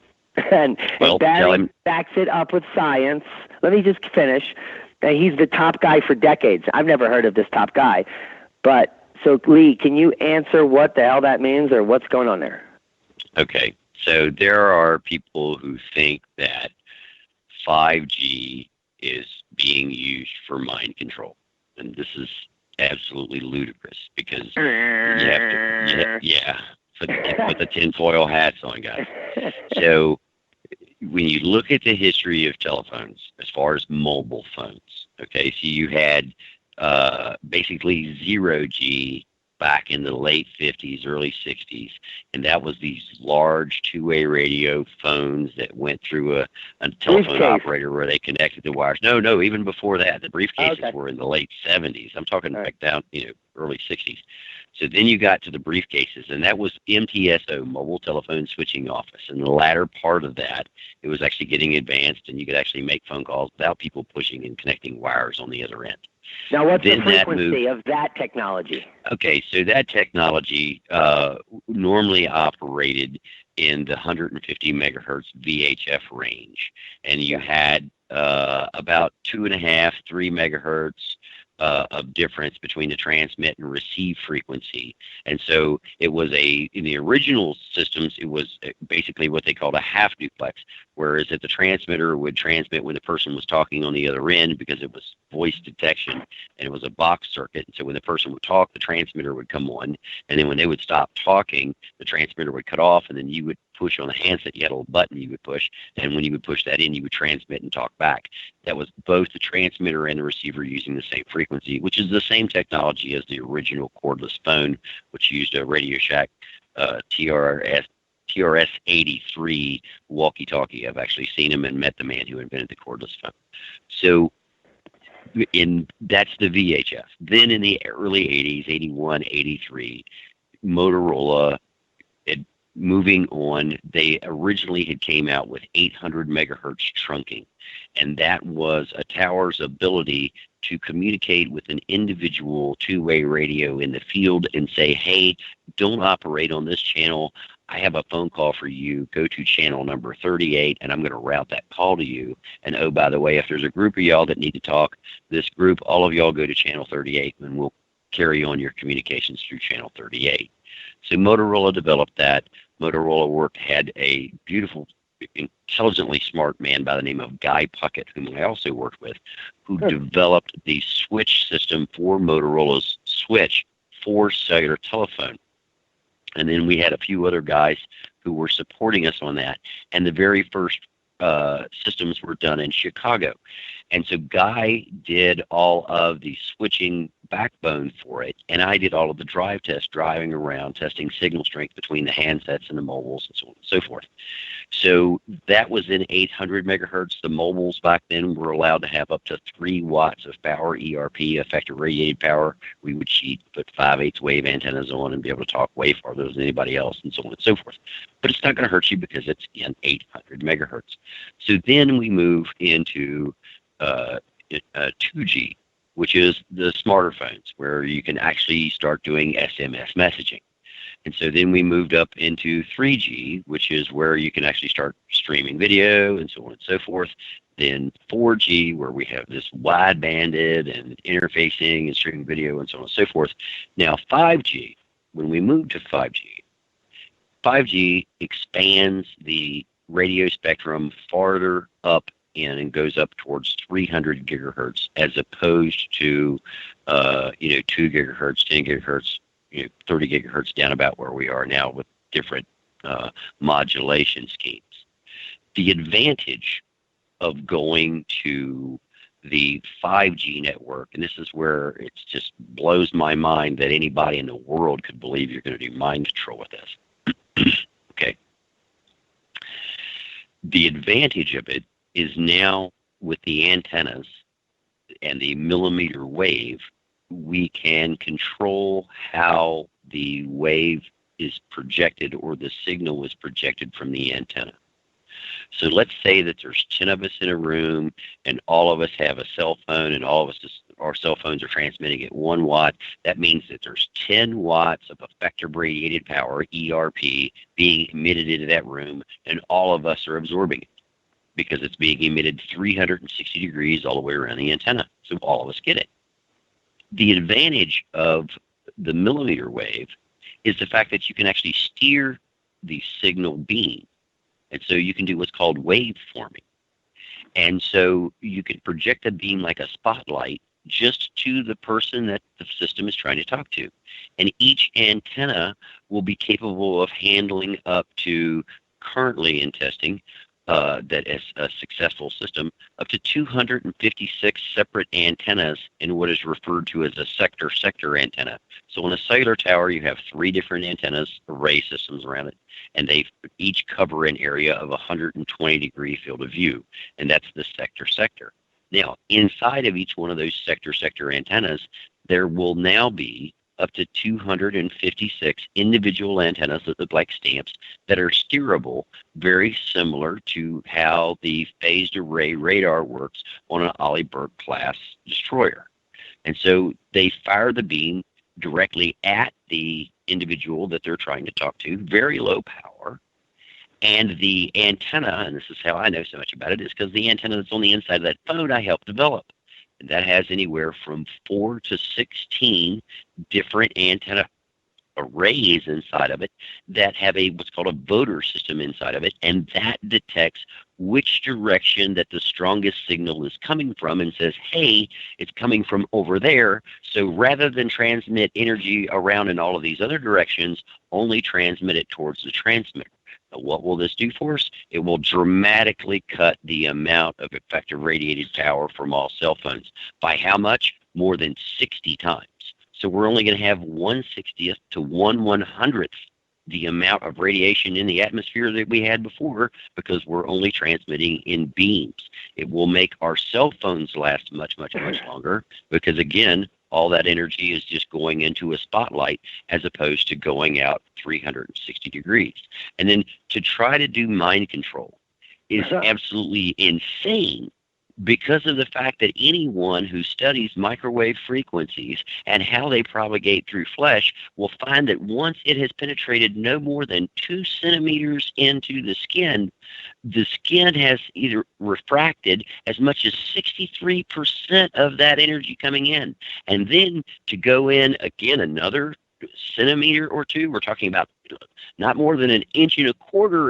and Barry backs it up with science. Let me just finish. He's the top guy for decades. I've never heard of this top guy. But, so Lee, can you answer what the hell that means or what's going on there? Okay. So there are people who think that 5G is being used for mind control. And this is absolutely ludicrous because you have to, put the tinfoil hats on, guys. So when you look at the history of telephones, as far as mobile phones, okay, so you had basically 0G back in the late 50s, early 60s, and that was these large two-way radio phones that went through a telephone operator where they connected the wires. No, even before that, the briefcases were in the late 70s. I'm talking back down, early 60s. So then you got to the briefcases, and that was MTSO, Mobile Telephone Switching Office. And the latter part of that, it was actually getting advanced, and you could actually make phone calls without people pushing and connecting wires on the other end. Now, what's the frequency of that technology? Okay, so that technology normally operated in the 150 megahertz VHF range, and you had about 2.5, 3 megahertz of difference between the transmit and receive frequency. And so it was in the original systems, it was basically what they called a half duplex, whereas that the transmitter would transmit when the person was talking on the other end because it was voice detection and it was a box circuit. And so when the person would talk, the transmitter would come on, and then when they would stop talking, the transmitter would cut off, and then you would push on the handset. You had a little button you would push, and when you would push that in, you would transmit and talk back. That was both the transmitter and the receiver using the same frequency, which is the same technology as the original cordless phone, which used a Radio Shack TRS-83 walkie-talkie. I've actually seen him and met the man who invented the cordless phone. So that's the VHF. Then in the early 80s, 81, 83, Motorola, moving on, they originally had came out with 800 megahertz trunking, and that was a tower's ability to communicate with an individual two-way radio in the field and say, hey, don't operate on this channel. I have a phone call for you. Go to channel number 38, and I'm going to route that call to you. And oh, by the way, if there's a group of y'all that need to talk, this group, all of y'all go to channel 38, and we'll carry on your communications through channel 38. So Motorola developed that. Motorola had a beautiful, intelligently smart man by the name of Guy Puckett, whom I also worked with, who developed the switch system for Motorola's switch for cellular telephone. And then we had a few other guys who were supporting us on that. And the very first systems were done in Chicago. And so Guy did all of the switching backbone for it, and I did all of the drive tests, driving around, testing signal strength between the handsets and the mobiles and so on and so forth. So that was in 800 megahertz. The mobiles back then were allowed to have up to 3 watts of power, ERP, effective radiated power. We would cheat, put 5/8 wave antennas on, and be able to talk way farther than anybody else and so on and so forth. But it's not going to hurt you because it's in 800 megahertz. So then we move into 2G, which is the smarter phones, where you can actually start doing SMS messaging. And so then we moved up into 3G, which is where you can actually start streaming video and so on and so forth. Then 4G, where we have this wide-banded and interfacing and streaming video and so on and so forth. Now 5G, when we move to 5G expands the radio spectrum farther up in and goes up towards 300 gigahertz as opposed to 2 gigahertz, 10 gigahertz, 30 gigahertz, down about where we are now with different modulation schemes. The advantage of going to the 5G network, and this is where it just blows my mind that anybody in the world could believe you're going to do mind control with this. Okay. The advantage of it is now with the antennas and the millimeter wave, we can control how the wave is projected or the signal is projected from the antenna. So let's say that there's 10 of us in a room and all of us have a cell phone and all of us, our cell phones are transmitting at 1 watt. That means that there's 10 watts of effective radiated power, ERP, being emitted into that room, and all of us are absorbing it because it's being emitted 360 degrees all the way around the antenna. So all of us get it. The advantage of the millimeter wave is the fact that you can actually steer the signal beam. And so you can do what's called wave forming. And so you can project a beam like a spotlight just to the person that the system is trying to talk to. And each antenna will be capable of handling up to, currently in testing, that is a successful system, up to 256 separate antennas in what is referred to as a sector antenna. So on a cellular tower, you have 3 different antennas, array systems around it, and they each cover an area of 120-degree field of view, and that's the sector. Now, inside of each one of those sector antennas, there will now be up to 256 individual antennas that look like stamps that are steerable, very similar to how the phased array radar works on an Ollie Burke class destroyer. And so they fire the beam directly at the individual that they're trying to talk to, very low power. And the antenna, and this is how I know so much about it, is because the antenna that's on the inside of that phone I helped develop. And that has anywhere from 4 to 16 different antenna arrays inside of it that have what's called a voter system inside of it, and that detects which direction that the strongest signal is coming from and says, hey, it's coming from over there. So rather than transmit energy around in all of these other directions, only transmit it towards the transmitter. Now, what will this do for us? It will dramatically cut the amount of effective radiated power from all cell phones. By how much? More than 60 times. So we're only going to have 1/60th to 1/100th the amount of radiation in the atmosphere that we had before because we're only transmitting in beams. It will make our cell phones last much longer because, again, all that energy is just going into a spotlight as opposed to going out 360 degrees. And then to try to do mind control is absolutely insane because of the fact that anyone who studies microwave frequencies and how they propagate through flesh will find that once it has penetrated no more than 2 centimeters into the skin has either refracted as much as 63% of that energy coming in. And then to go in again another centimeter or 2, we're talking about not more than 1.25 inches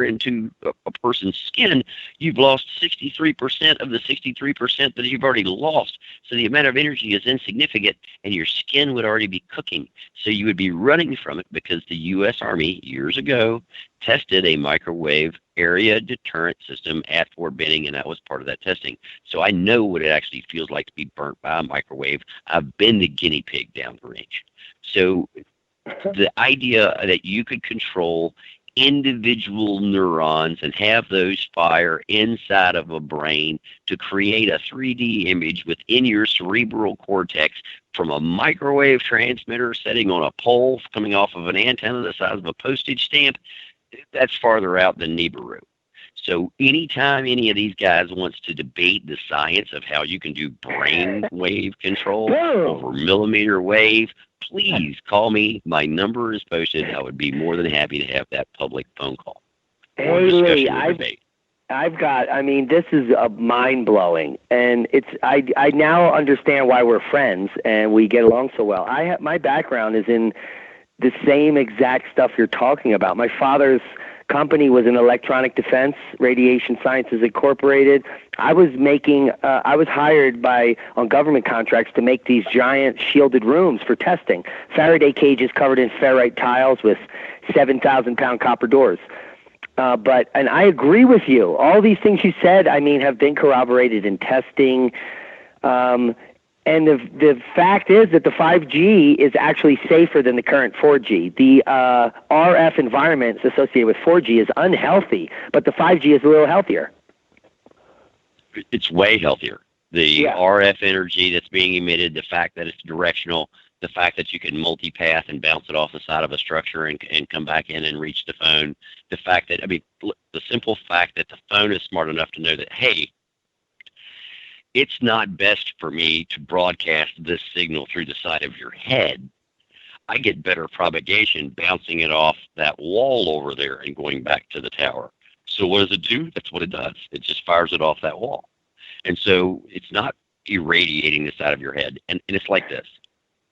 into a person's skin, you've lost 63% of the 63% that you've already lost. So the amount of energy is insignificant, and your skin would already be cooking. So you would be running from it because the U.S. Army years ago tested a microwave area deterrent system at Fort Benning, and that was part of that testing. So I know what it actually feels like to be burnt by a microwave. I've been the guinea pig down the range. So the idea that you could control individual neurons and have those fire inside of a brain to create a 3D image within your cerebral cortex from a microwave transmitter sitting on a pole coming off of an antenna the size of a postage stamp, that's farther out than Nibiru. So anytime any of these guys wants to debate the science of how you can do brain wave control over millimeter wave, please call me. My number is posted. I would be more than happy to have that public phone call. Hey, Lee, this is mind-blowing, and I now understand why we're friends and we get along so well. My background is in the same exact stuff you're talking about. My father's company was in Electronic Defense, Radiation Sciences Incorporated. I was hired on government contracts to make these giant shielded rooms for testing. Faraday cages covered in ferrite tiles with 7,000-pound copper doors. And I agree with you. All these things you said, have been corroborated in testing. And the fact is that the 5G is actually safer than the current 4G. The RF environment associated with 4G is unhealthy, but the 5G is a little healthier. It's way healthier. The RF energy that's being emitted, the fact that it's directional, the fact that you can multipath and bounce it off the side of a structure and come back in and reach the phone, the fact that, the simple fact that the phone is smart enough to know that, hey, it's not best for me to broadcast this signal through the side of your head. I get better propagation bouncing it off that wall over there and going back to the tower. So what does it do? That's what it does. It just fires it off that wall. And so it's not irradiating the side of your head. And it's like this.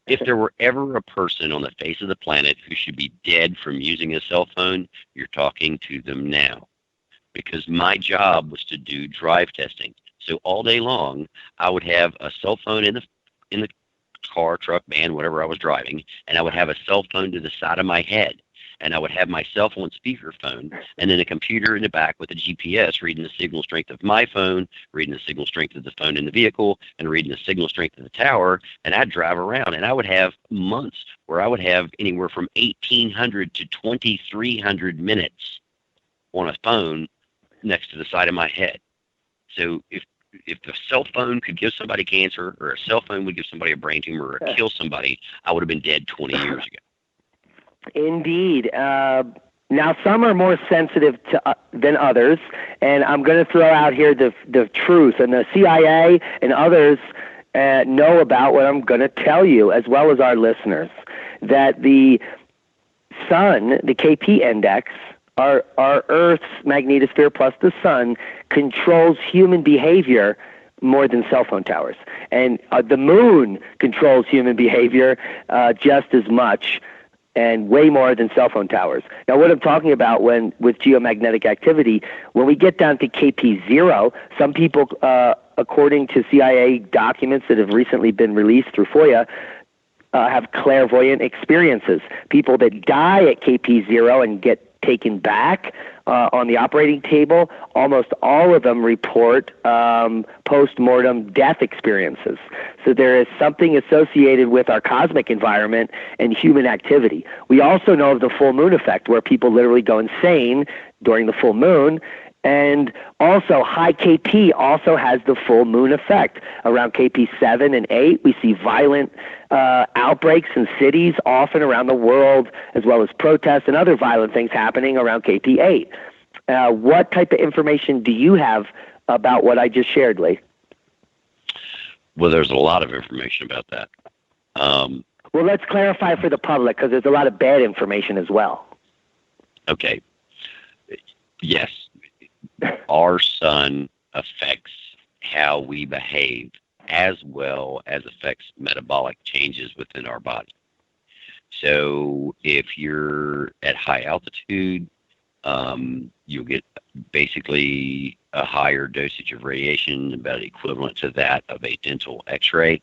If there were ever a person on the face of the planet who should be dead from using a cell phone, you're talking to them now. Because my job was to do drive testing. So all day long, I would have a cell phone in the car, truck, van, whatever I was driving, and I would have a cell phone to the side of my head. And I would have my cell phone speakerphone and then a computer in the back with a GPS reading the signal strength of my phone, reading the signal strength of the phone in the vehicle, and reading the signal strength of the tower. And I'd drive around, and I would have months where I would have anywhere from 1,800 to 2,300 minutes on a phone next to the side of my head. So if the cell phone could give somebody cancer, or a cell phone would give somebody a brain tumor, or kill somebody, I would have been dead 20 years ago. Indeed. Now, some are more sensitive than others, and I'm going to throw out here the truth. And the CIA and others know about what I'm going to tell you, as well as our listeners, that the sun, the KP index, our Earth's magnetosphere plus the sun, controls human behavior more than cell phone towers. And the moon controls human behavior just as much, and way more than cell phone towers. Now, what I'm talking about with geomagnetic activity, when we get down to KP0, some people, according to CIA documents that have recently been released through FOIA, have clairvoyant experiences. People that die at KP0 and get taken back on the operating table, almost all of them report post-mortem death experiences. So there is something associated with our cosmic environment and human activity. We also know of the full moon effect, where people literally go insane during the full moon. And also, high KP also has the full moon effect. Around KP 7 and 8, we see violent outbreaks in cities, often around the world, as well as protests and other violent things happening around KP 8. What type of information do you have about what I just shared, Lee? Well, there's a lot of information about that. Well, let's clarify for the public, because there's a lot of bad information as well. Okay. Yes. Our sun affects how we behave, as well as affects metabolic changes within our body. So if you're at high altitude, you'll get basically a higher dosage of radiation, about equivalent to that of a dental x-ray.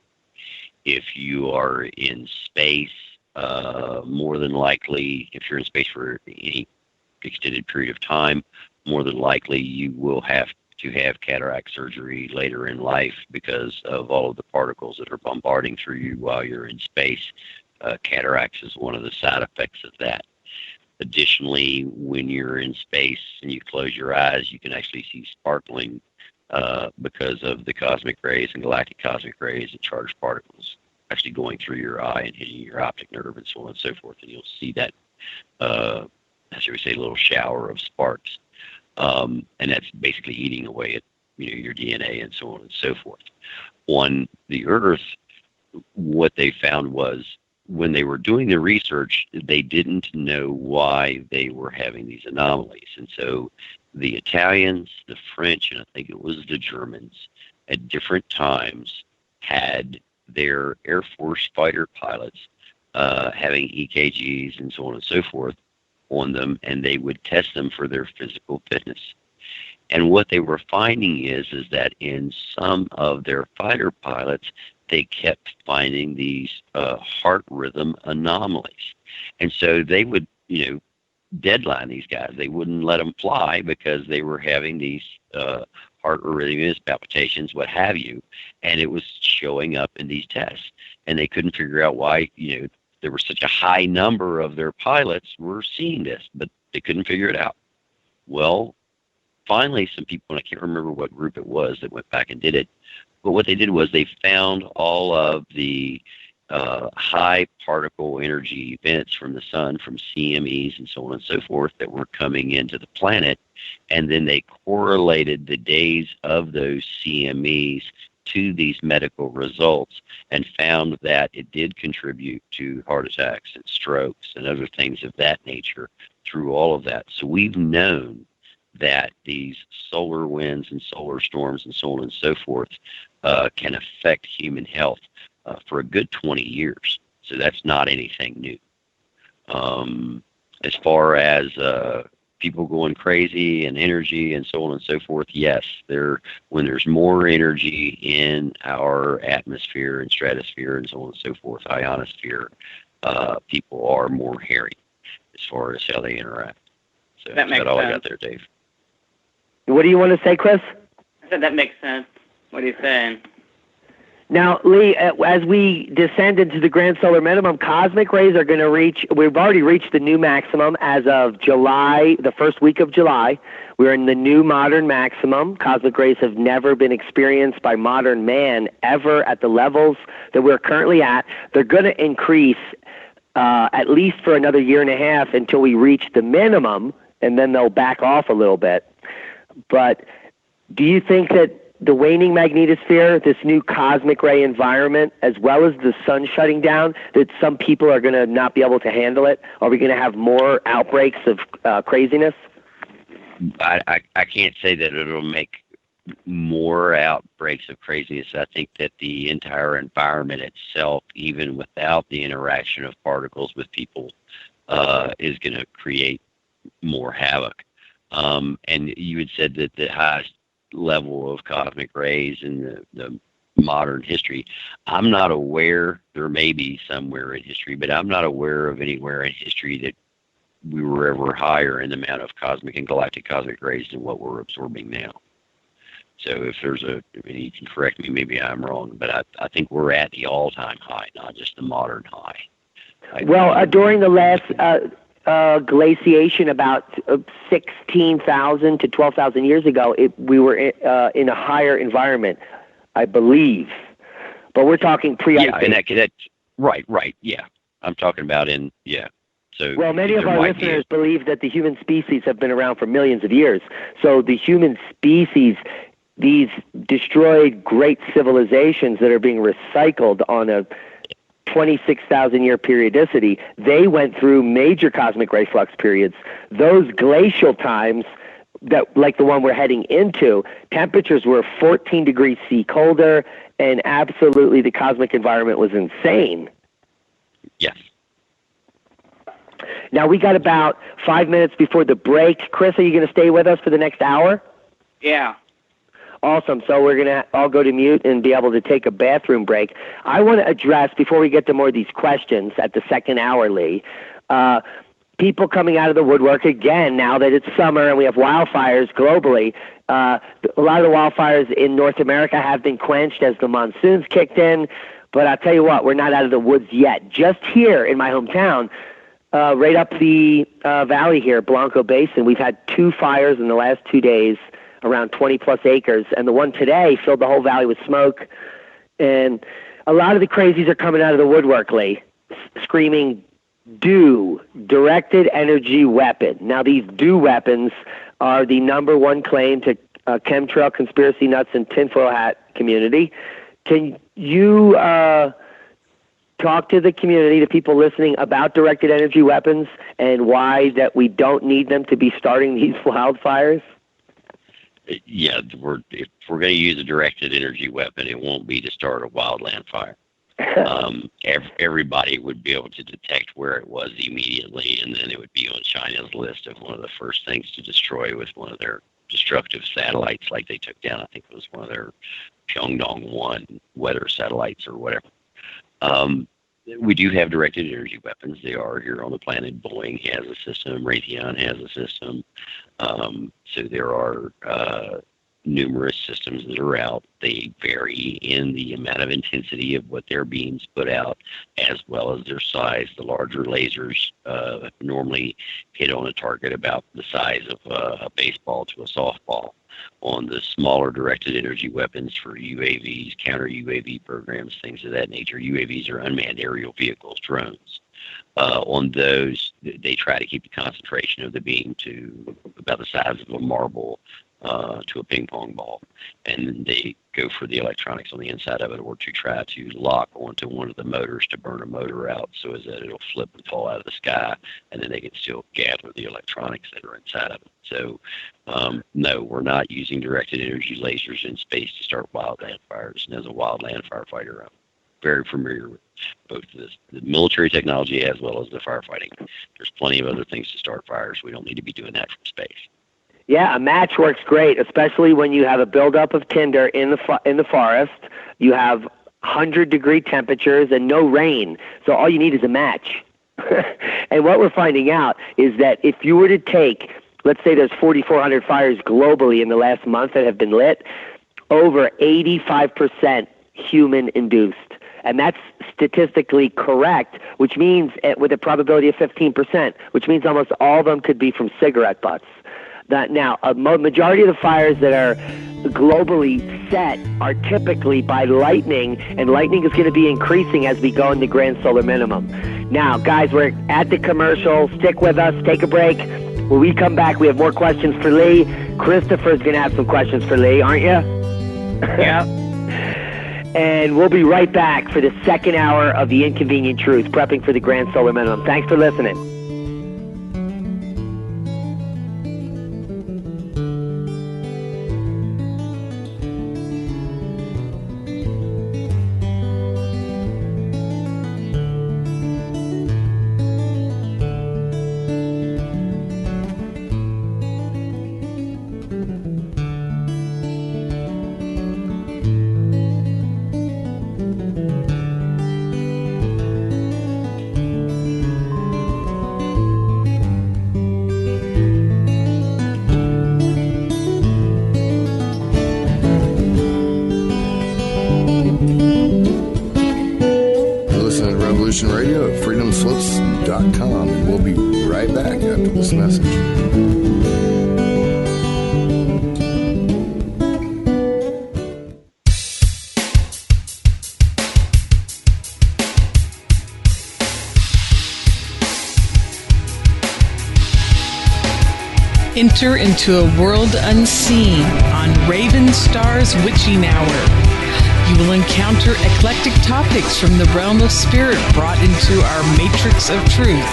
If you are in space, more than likely, if you're in space for any extended period of time, more than likely you will have to have cataract surgery later in life because of all of the particles that are bombarding through you while you're in space. Cataracts is one of the side effects of that. Additionally, when you're in space and you close your eyes, you can actually see sparkling because of the cosmic rays and galactic cosmic rays and charged particles actually going through your eye and hitting your optic nerve and so on and so forth. And you'll see that, shall we say, little shower of sparks. And that's basically eating away at your DNA and so on and so forth. On the Earth, what they found was when they were doing the research, they didn't know why they were having these anomalies. And so the Italians, the French, and I think it was the Germans, at different times had their Air Force fighter pilots having EKGs and so on and so forth on them, and they would test them for their physical fitness. And what they were finding is that in some of their fighter pilots, they kept finding these heart rhythm anomalies. And so they would, deadline these guys. They wouldn't let them fly because they were having these heart arrhythmias, palpitations, what have you, and it was showing up in these tests. And they couldn't figure out why, there was such a high number of their pilots were seeing this, but they couldn't figure it out. Well, finally, some people, and I can't remember what group it was that went back and did it, But what they did was they found all of the high particle energy events from the sun, from CMEs and so on and so forth, that were coming into the planet, and then they correlated the days of those CMEs to these medical results and found that it did contribute to heart attacks and strokes and other things of that nature through all of that. So we've known that these solar winds and solar storms and so on and so forth can affect human health for a good 20 years. So that's not anything new. As far as people going crazy and energy and so on and so forth, yes, when there's more energy in our atmosphere and stratosphere and so on and so forth, ionosphere, people are more hairy as far as how they interact. So that makes all sense. I got there, Dave. What do you want to say, Chris? I said that makes sense. What are you saying? Now, Lee, as we descend into the grand solar minimum, cosmic rays are going to reach, we've already reached the new maximum as of July, the first week of July. We're in the new modern maximum. Cosmic rays have never been experienced by modern man ever at the levels that we're currently at. They're going to increase at least for another year and a half until we reach the minimum, and then they'll back off a little bit. But do you think that the waning magnetosphere, this new cosmic ray environment, as well as the sun shutting down, that some people are going to not be able to handle it? Are we going to have more outbreaks of craziness? I can't say that it'll make more outbreaks of craziness. I think that the entire environment itself, even without the interaction of particles with people, is going to create more havoc. And you had said that the highest level of cosmic rays in the modern history, I'm not aware, there may be somewhere in history, but I'm not aware of anywhere in history that we were ever higher in the amount of cosmic and galactic cosmic rays than what we're absorbing now. So if there's you can correct me, maybe I'm wrong, but I think we're at the all-time high, not just the modern high. During the last glaciation about 16,000 to 12,000 years ago, we were in a higher environment, I believe. But we're talking pre-ice. Yeah, right, yeah. I'm talking about So well, many of our listeners believe that the human species have been around for millions of years. So the human species, these destroyed great civilizations that are being recycled on a 26,000-year periodicity, they went through major cosmic ray flux periods. Those glacial times, that like the one we're heading into, temperatures were 14 degrees C colder, and absolutely the cosmic environment was insane. Yes. Now, we got about 5 minutes before the break. Chris, are you going to stay with us for the next hour? Yeah. Awesome. So we're going to all go to mute and be able to take a bathroom break. I want to address, before we get to more of these questions at the second hour, Lee, people coming out of the woodwork again now that it's summer and we have wildfires globally. A lot of the wildfires in North America have been quenched as the monsoons kicked in. But I'll tell you what, we're not out of the woods yet. Just here in my hometown, right up the valley here, Blanco Basin, we've had 2 fires in the last 2 days, around 20-plus acres, and the one today filled the whole valley with smoke. And a lot of the crazies are coming out of the woodwork, Lee, screaming, DEW, directed energy weapon. Now, these DEW weapons are the number one claim to chemtrail, conspiracy nuts, and tinfoil hat community. Can you talk to the community, the people listening, about directed energy weapons and why that we don't need them to be starting these wildfires? Yeah, if we're going to use a directed energy weapon, it won't be to start a wildland fire. Everybody would be able to detect where it was immediately, and then it would be on China's list of one of the first things to destroy with one of their destructive satellites, like they took down. I think it was one of their Pyongyang-1 weather satellites or whatever. We do have directed energy weapons. They are here on the planet. Boeing has a system. Raytheon has a system. So there are numerous systems that are out. They vary in the amount of intensity of what their beams put out, as well as their size. The larger lasers normally hit on a target about the size of a baseball to a softball. on the smaller directed energy weapons for UAVs, counter UAV programs, things of that nature. UAVs are unmanned aerial vehicles, drones. On those, they try to keep the concentration of the beam to about the size of a marble to a ping pong ball. And then they go for the electronics on the inside of it, or to try to lock onto one of the motors to burn a motor out so as that it'll flip and fall out of the sky, and then they can still gather the electronics that are inside of it. So, no, we're not using directed energy lasers in space to start wildland fires. And as a wildland firefighter, I'm very familiar with both the military technology as well as the firefighting. There's plenty of other things to start fires. We don't need to be doing that from space. Yeah, a match works great, especially when you have a buildup of tinder in the forest. You have 100-degree temperatures and no rain, so all you need is a match. And what we're finding out is that if you were to take, let's say there's 4,400 fires globally in the last month that have been lit, over 85% human-induced. And that's statistically correct, which means with a probability of 15%, which means almost all of them could be from cigarette butts. Now, a majority of the fires that are globally set are typically by lightning, and lightning is going to be increasing as we go in the grand solar minimum. Now, guys, we're at the commercial. Stick with us. Take a break. When we come back, we have more questions for Lee. Christopher's going to have some questions for Lee, aren't you? Yeah. And we'll be right back for the second hour of The Inconvenient Truth, prepping for the grand solar minimum. Thanks for listening. Radio at freedomslips.com, and we'll be right back after this message. Enter into a world unseen on Raven Star's Witching Hour. You will encounter eclectic topics from the realm of spirit brought into our matrix of truth.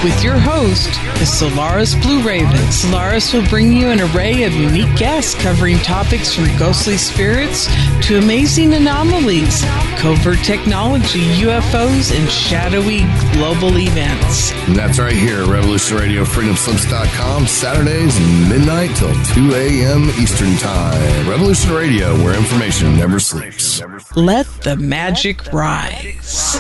With your host, the Solaris Blue Raven. Solaris will bring you an array of unique guests covering topics from ghostly spirits to amazing anomalies, covert technology, UFOs, and shadowy global events. And that's right here, Revolution Radio, freedomslips.com, Saturdays, midnight till 2 a.m. Eastern Time. Revolution Radio, where information never sleeps. Let the magic rise.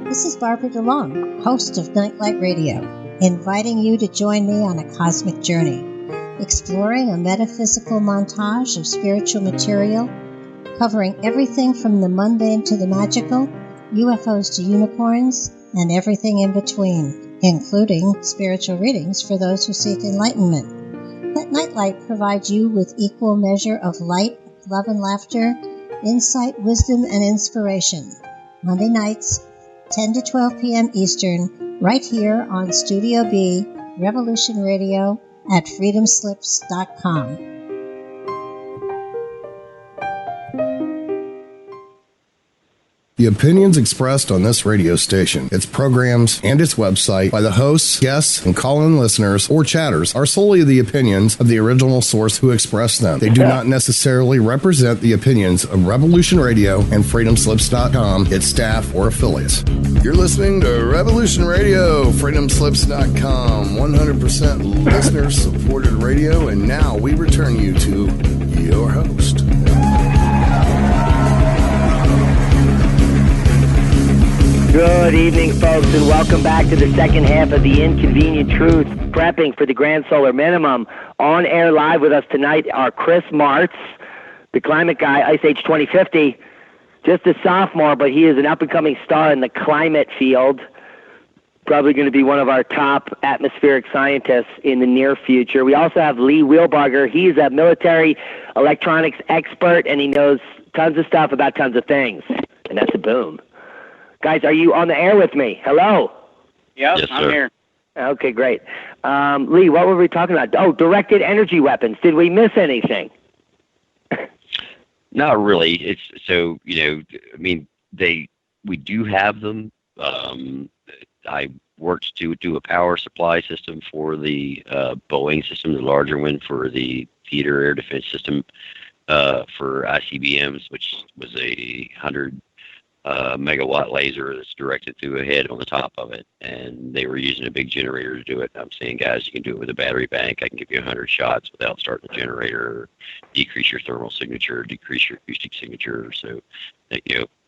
This is Barbara DeLong, host of Nightlight Radio, inviting you to join me on a cosmic journey, exploring a metaphysical montage of spiritual material, covering everything from the mundane to the magical, UFOs to unicorns, and everything in between, including spiritual readings for those who seek enlightenment. Let Nightlight provide you with equal measure of light, love and laughter, insight, wisdom, and inspiration. Monday nights, 10 to 12 p.m. Eastern, right here on Studio B, Revolution Radio at freedomslips.com. The opinions expressed on this radio station, its programs, and its website by the hosts, guests, and call-in listeners or chatters are solely the opinions of the original source who expressed them. They do not necessarily represent the opinions of Revolution Radio and freedomslips.com, its staff, or affiliates. You're listening to Revolution Radio, freedomslips.com, 100% listener-supported radio, and now we return you to your host. Good evening, folks, and welcome back to the second half of The Inconvenient Truth, prepping for the Grand Solar Minimum. On air live with us tonight are Chris Martz, the Climate Guy, IceAge2050, just a sophomore, but he is an up-and-coming star in the climate field. Probably going to be one of our top atmospheric scientists in the near future. We also have Lee Wheelbarger. He's a military electronics expert, and he knows tons of stuff about tons of things. And that's a boom. Guys, are you on the air with me? Hello? Yep, Yes, I'm sir. here. Okay, great. Lee, what were we talking about? Oh, directed energy weapons. Did we miss anything? Not really. It's so, I mean, we do have them. I worked to do a power supply system for the Boeing system, the larger one for the theater air defense system for ICBMs, which was a 100 megawatt laser that's directed through a head on the top of it, and they were using a big generator to do it. I'm saying, guys, you can do it with a battery bank. I can give you 100 shots without starting the generator, decrease your thermal signature, decrease your acoustic signature. So,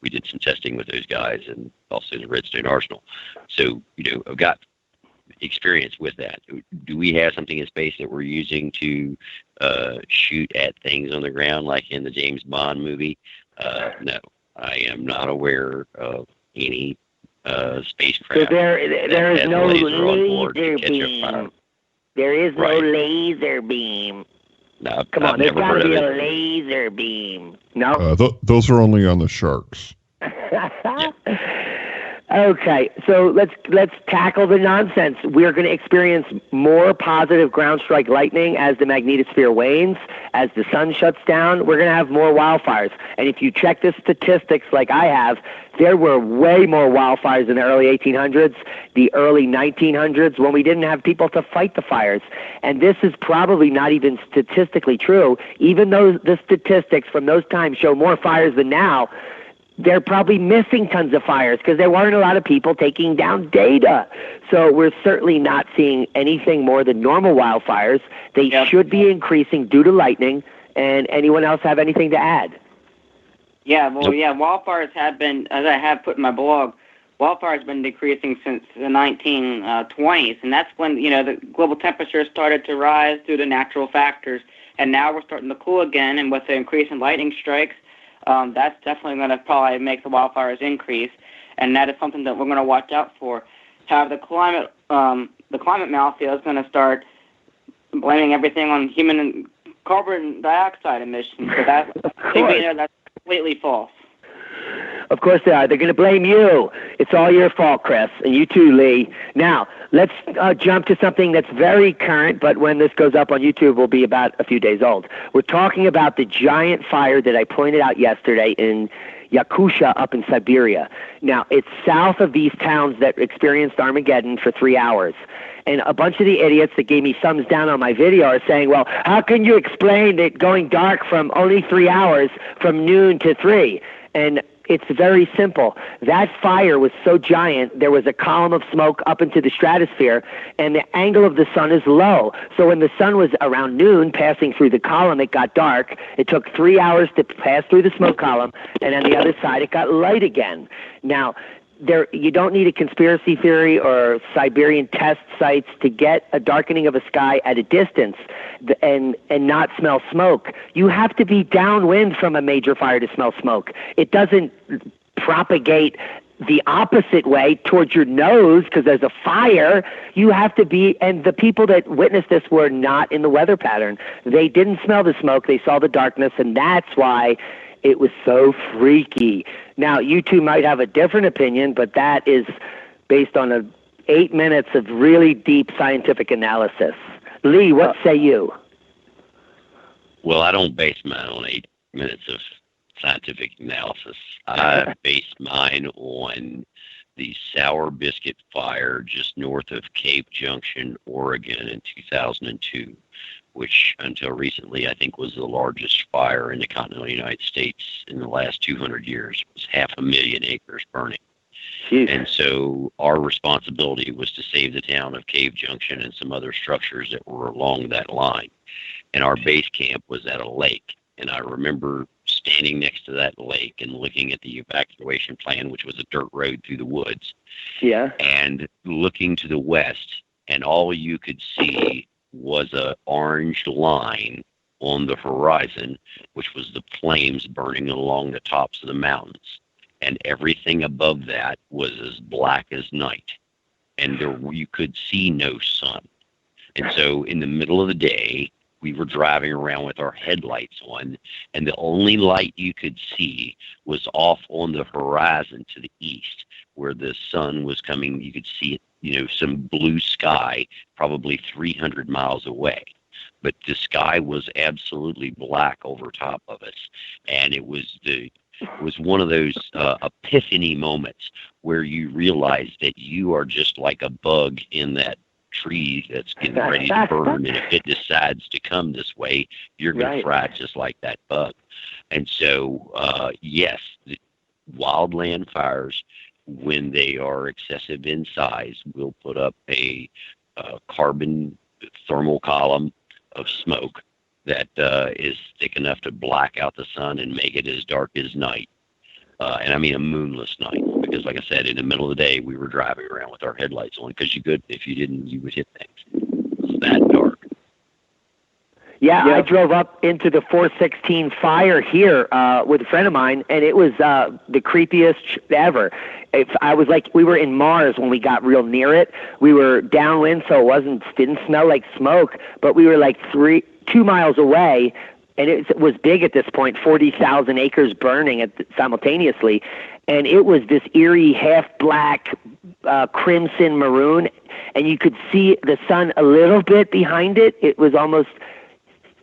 we did some testing with those guys, and also the Redstone Arsenal. So, I've got experience with that. Do we have something in space that we're using to shoot at things on the ground, like in the James Bond movie? No. I am not aware of any spacecraft. So there is no laser beam. There is no laser beam. No, Come on, there's got to be a laser beam. No? Those are only on the sharks. Okay, so let's tackle the nonsense. We're going to experience more positive ground strike lightning as the magnetosphere wanes, as the sun shuts down. We're going to have more wildfires. And if you check the statistics like I have, there were way more wildfires in the early 1800s, the early 1900s, when we didn't have people to fight the fires. And this is probably not even statistically true. Even though the statistics from those times show more fires than now, they're probably missing tons of fires because there weren't a lot of people taking down data. So we're certainly not seeing anything more than normal wildfires. They should be increasing due to lightning. And anyone else have anything to add? Yeah, wildfires have been, as I have put in my blog, wildfires have been decreasing since the 1920s, and that's when, the global temperature started to rise due to natural factors, and now we're starting to cool again, and with the increase in lightning strikes, that's definitely going to probably make the wildfires increase, and that is something that we're going to watch out for. However, the climate mafia is going to start blaming everything on human and carbon dioxide emissions, so that's completely false. Of course they are. They're going to blame you. It's all your fault, Chris, and you too, Lee. Now, let's jump to something that's very current, but when this goes up on YouTube will be about a few days old. We're talking about the giant fire that I pointed out yesterday in Yakutia up in Siberia. Now, it's south of these towns that experienced Armageddon for 3 hours. And a bunch of the idiots that gave me thumbs down on my video are saying, well, how can you explain it going dark from only 3 hours from noon to 3? And it's very simple. That fire was so giant, there was a column of smoke up into the stratosphere, and the angle of the sun is low. So when the sun was around noon passing through the column, it got dark. It took 3 hours to pass through the smoke column, and on the other side, it got light again. Now, you don't need a conspiracy theory or Siberian test sites to get a darkening of a sky at a distance and not smell smoke. You have to be downwind from a major fire to smell smoke. It doesn't propagate the opposite way towards your nose because there's a fire. You have to be, and the people that witnessed this were not in the weather pattern. They didn't smell the smoke. They saw the darkness, and that's why it was so freaky. Now, you two might have a different opinion, but that is based on 8 minutes of really deep scientific analysis. Lee, what say you? Well, I don't base mine on 8 minutes of scientific analysis. I based mine on the Sour Biscuit fire just north of Cape Junction, Oregon in 2002. Which until recently I think was the largest fire in the continental United States in the last 200 years. It was 500,000 acres burning. Jeez. And so our responsibility was to save the town of Cave Junction and some other structures that were along that line. And our base camp was at a lake. And I remember standing next to that lake and looking at the evacuation plan, which was a dirt road through the woods. Yeah. And looking to the west, and all you could see was a orange line on the horizon, which was the flames burning along the tops of the mountains. And everything above that was as black as night. And you could see no sun. And so in the middle of the day, we were driving around with our headlights on, and the only light you could see was off on the horizon to the east, where the sun was coming. You could see, some blue sky probably 300 miles away. But the sky was absolutely black over top of us. And it was one of those epiphany moments where you realize that you are just like a bug in that tree that's getting ready to burn, and if it decides to come this way, you're going to fry just like that bug. And so, yes, the wildland fires, when they are excessive in size, will put up a carbon thermal column of smoke that is thick enough to black out the sun and make it as dark as night. And I mean a moonless night, because like I said, in the middle of the day, we were driving around with our headlights on, because if you didn't, you would hit things. It was that dark. Yeah, I drove up into the 416 fire here with a friend of mine, and it was the creepiest ever. We were in Mars when we got real near it. We were downwind, so it didn't smell like smoke, but we were like 2 miles away. And it was big at this point, 40,000 acres burning simultaneously. And it was this eerie half-black crimson maroon, and you could see the sun a little bit behind it. It was almost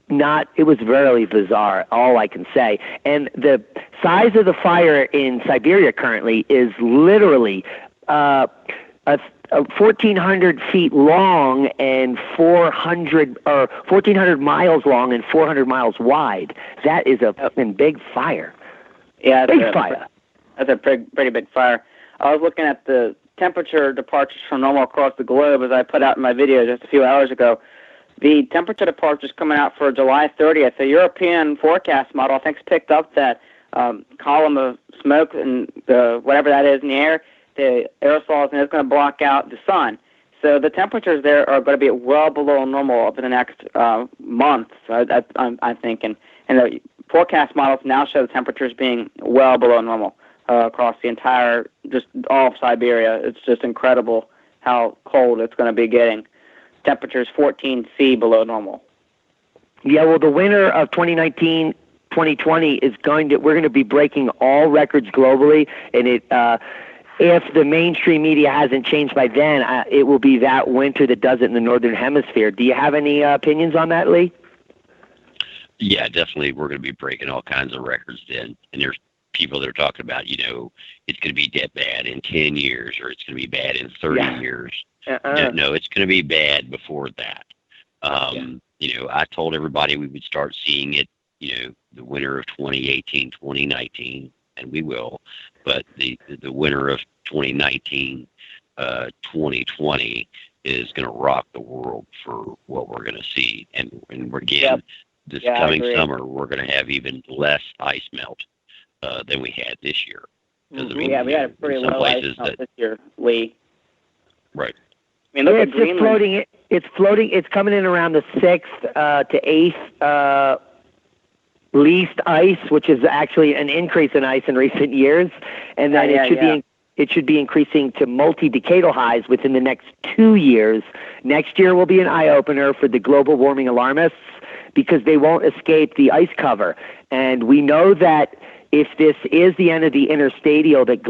it was very bizarre, all I can say. And the size of the fire in Siberia currently is literally 1,400 feet long and 1,400 miles long and 400 miles wide. That is a big fire. Yeah, big fire. That's a pretty big fire. I was looking at the temperature departures from normal across the globe, as I put out in my video just a few hours ago. The temperature departures coming out for July 30th. The European forecast model, I think, has picked up that column of smoke and whatever that is in the air, the aerosols, and it's going to block out the sun. So the temperatures there are going to be well below normal over the next month, I think. And the forecast models now show the temperatures being well below normal across the entire, just all of Siberia. It's just incredible how cold it's going to be getting. Temperatures 14 C below normal. Yeah, well, the winter of 2019-2020 we're going to be breaking all records globally, and if the mainstream media hasn't changed by then, it will be that winter that does it in the Northern Hemisphere. Do you have any opinions on that, Lee? Yeah, definitely. We're going to be breaking all kinds of records then. And there's people that are talking about, it's going to be that bad in 10 years, or it's going to be bad in 30 years. No, it's going to be bad before that. I told everybody we would start seeing it, the winter of 2018, 2019, and we will. But the winter of 2019, 2020 is going to rock the world for what we're going to see. And again, this coming summer, we're going to have even less ice melt than we had this year. Mm-hmm. We had a pretty low ice melt this year, Lee. Right. I mean, look at it's just floating. It's floating. It's coming in around the 6th to 8th least ice, which is actually an increase in ice in recent years, and then it should be increasing to multi-decadal highs within the next 2 years. Next year will be an eye-opener for the global warming alarmists, because they won't escape the ice cover. And we know that if this is the end of the interstadial, that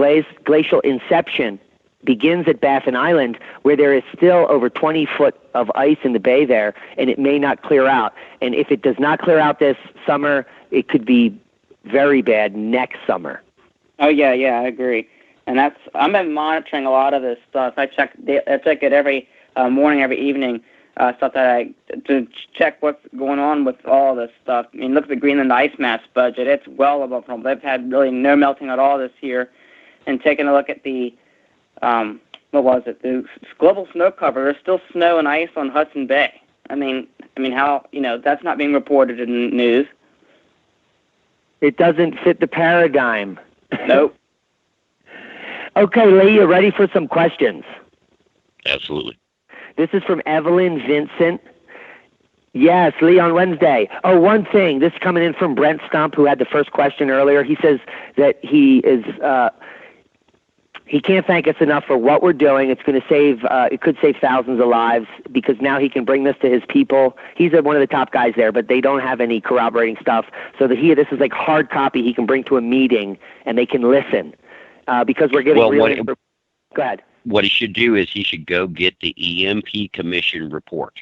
glacial inception begins at Baffin Island, where there is still over 20 foot of ice in the bay there, and it may not clear out. And if it does not clear out this summer, it could be very bad next summer. Oh, yeah, I agree. And I've been monitoring a lot of this stuff. I check it every morning, every evening, to check what's going on with all this stuff. I mean, look at the Greenland ice mass budget. It's well above normal. They've had really no melting at all this year. And taking a look at the the global snow cover, there's still snow and ice on Hudson Bay. I mean how, that's not being reported in the news. It doesn't fit the paradigm. Nope. Okay, Lee, you ready for some questions? Absolutely. This is from Evelyn Vincent. Yes, Lee on Wednesday. Oh, one thing. This is coming in from Brent Stump, who had the first question earlier. He says that he can't thank us enough for what we're doing. It's going to save, it could save thousands of lives because now he can bring this to his people. He's one of the top guys there, but they don't have any corroborating stuff. So this is like hard copy he can bring to a meeting and they can listen because we're getting Go ahead. What he should do is he should go get the EMP Commission report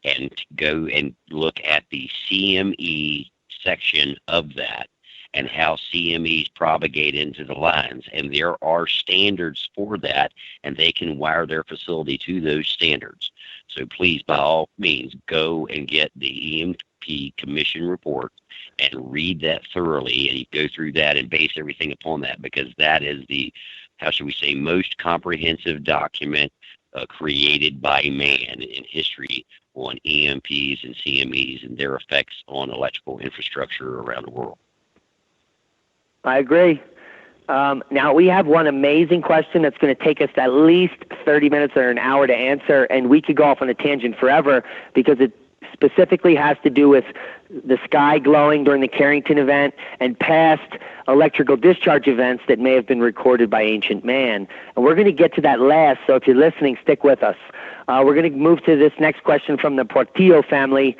and go and look at the CME section of that and how CMEs propagate into the lines. And there are standards for that, and they can wire their facility to those standards. So please, by all means, go and get the EMP Commission report and read that thoroughly, and you go through that and base everything upon that, because that is the, how should we say, most comprehensive document created by man in history on EMPs and CMEs and their effects on electrical infrastructure around the world. I agree. Now, we have one amazing question that's going to take us at least 30 minutes or an hour to answer, and we could go off on a tangent forever because it specifically has to do with the sky glowing during the Carrington event and past electrical discharge events that may have been recorded by ancient man. And we're going to get to that last, so if you're listening, stick with us. We're going to move to this next question from the Portillo family.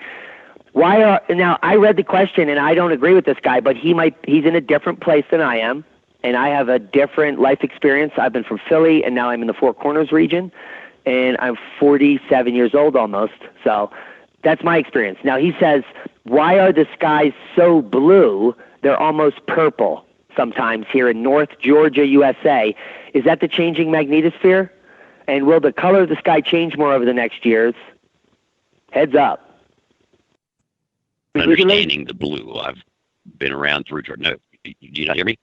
Now, I read the question, and I don't agree with this guy, but he's in a different place than I am, and I have a different life experience. I've been from Philly, and now I'm in the Four Corners region, and I'm 47 years old almost, so that's my experience. Now, he says, why are the skies so blue? They're almost purple sometimes here in North Georgia, USA. Is that the changing magnetosphere? And will the color of the sky change more over the next years? Heads up. Understanding the blue. I've been around through Georgia. No, do you not hear me?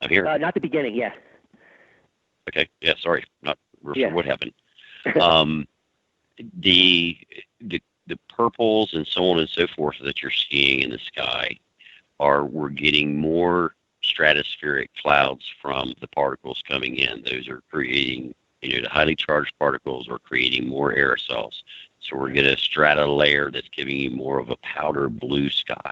I'm here. Not the beginning, yeah. Okay, yeah, sorry. Not sure what happened. The purples and so on and so forth that you're seeing in the sky we're getting more stratospheric clouds from the particles coming in. Those are creating, the highly charged particles are creating more aerosols. So we're getting a strata layer that's giving you more of a powder blue sky.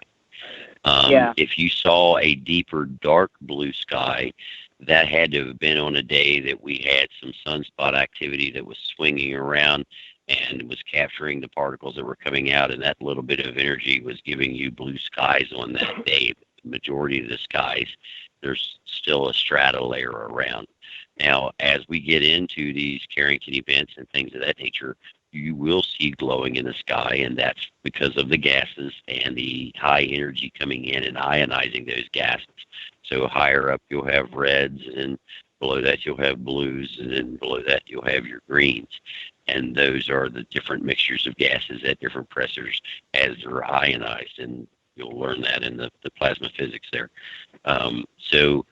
If you saw a deeper dark blue sky, that had to have been on a day that we had some sunspot activity that was swinging around and was capturing the particles that were coming out, and that little bit of energy was giving you blue skies on that day. The majority of the skies, there's still a strata layer around. Now, as we get into these Carrington events and things of that nature, you will see glowing in the sky, and that's because of the gases and the high energy coming in and ionizing those gases. So higher up, you'll have reds, and below that, you'll have blues, and then below that, you'll have your greens. And those are the different mixtures of gases at different pressures as they're ionized, and you'll learn that in the plasma physics there. So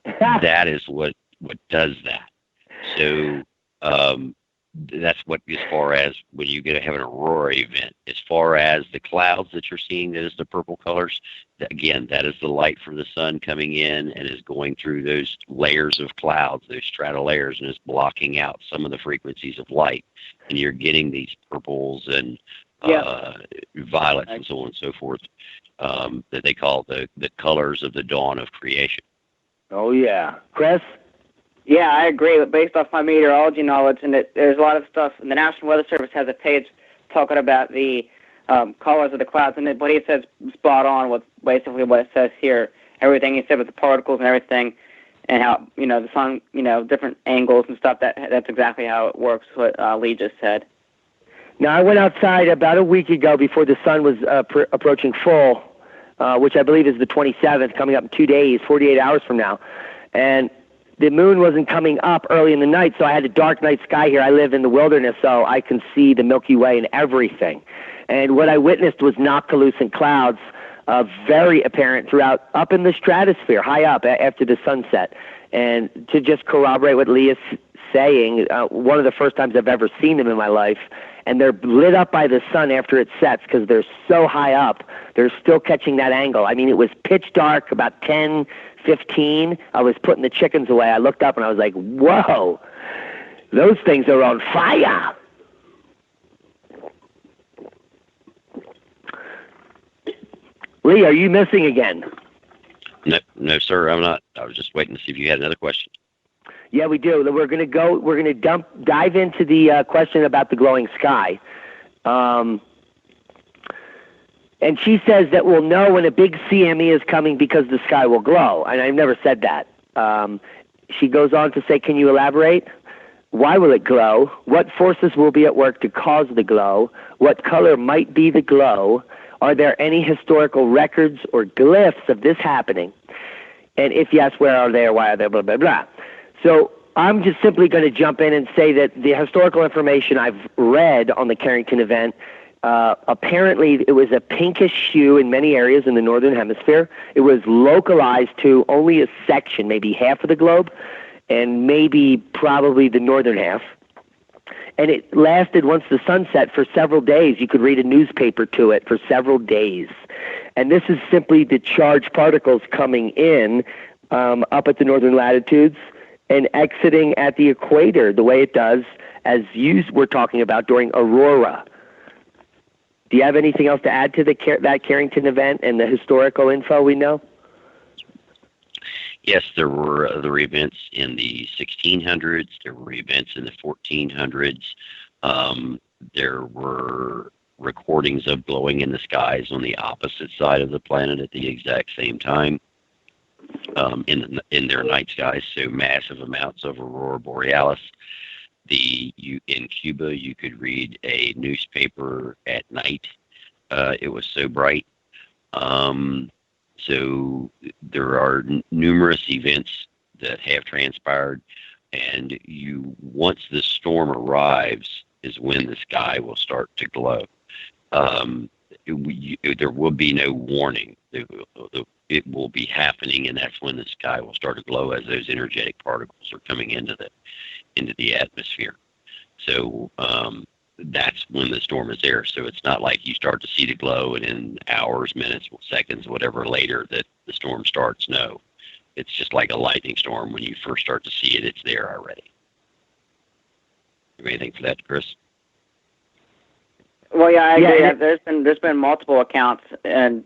that is what does that. So that's what, as far as when you get to have an aurora event, as far as the clouds that you're seeing, that is the purple colors. Again, that is the light from the sun coming in and is going through those layers of clouds, those strata layers, and is blocking out some of the frequencies of light. And you're getting these purples and violets and so on and so forth that they call the colors of the dawn of creation. Oh, yeah. Chris? Yeah, I agree. But based off my meteorology knowledge, and there's a lot of stuff, and the National Weather Service has a page talking about the colors of the clouds, and what he says spot on with basically what it says here. Everything he said with the particles and everything, and how, the sun, different angles and stuff, that's exactly how it works, what Lee just said. Now, I went outside about a week ago before the sun was approaching full, which I believe is the 27th, coming up in 2 days, 48 hours from now. And the moon wasn't coming up early in the night, so I had a dark night sky here. I live in the wilderness, so I can see the Milky Way and everything. And what I witnessed was noctilucent clouds, very apparent throughout, up in the stratosphere, high up after the sunset. And to just corroborate what Lee is saying, one of the first times I've ever seen them in my life, and they're lit up by the sun after it sets because they're so high up, they're still catching that angle. I mean, it was pitch dark, about 10:15. I was putting the chickens away. I looked up and I was like, whoa, those things are on fire. Lee, are you missing again? No, sir, I'm not. I was just waiting to see if you had another question. Yeah, we do. We're going to dive into the question about the glowing sky. And she says that we'll know when a big CME is coming because the sky will glow. And I've never said that. She goes on to say, can you elaborate? Why will it glow? What forces will be at work to cause the glow? What color might be the glow? Are there any historical records or glyphs of this happening? And if yes, where are they or why are they, blah, blah, blah. So I'm just simply going to jump in and say that the historical information I've read on the Carrington event, apparently it was a pinkish hue in many areas in the northern hemisphere. It was localized to only a section, maybe half of the globe, and probably the northern half. And it lasted once the sun set for several days. You could read a newspaper to it for several days. And this is simply the charged particles coming in up at the northern latitudes and exiting at the equator the way it does, as you were talking about, during aurora. Do you have anything else to add to that Carrington event and the historical info we know? Yes, there were other events in the 1600s. There were events in the 1400s. There were recordings of glowing in the skies on the opposite side of the planet at the exact same time in their night skies, so massive amounts of aurora borealis. In Cuba, you could read a newspaper at night. It was so bright. So there are numerous events that have transpired, and once the storm arrives is when the sky will start to glow. There will be no warning. It will be happening, and that's when the sky will start to glow as those energetic particles are coming into the atmosphere. So that's when the storm is there. So it's not like you start to see the glow and in hours, minutes, seconds, whatever later that the storm starts. No, it's just like a lightning storm. When you first start to see it, it's there already. You have anything for that, Chris? Well, yeah, I agree. There's been multiple accounts, and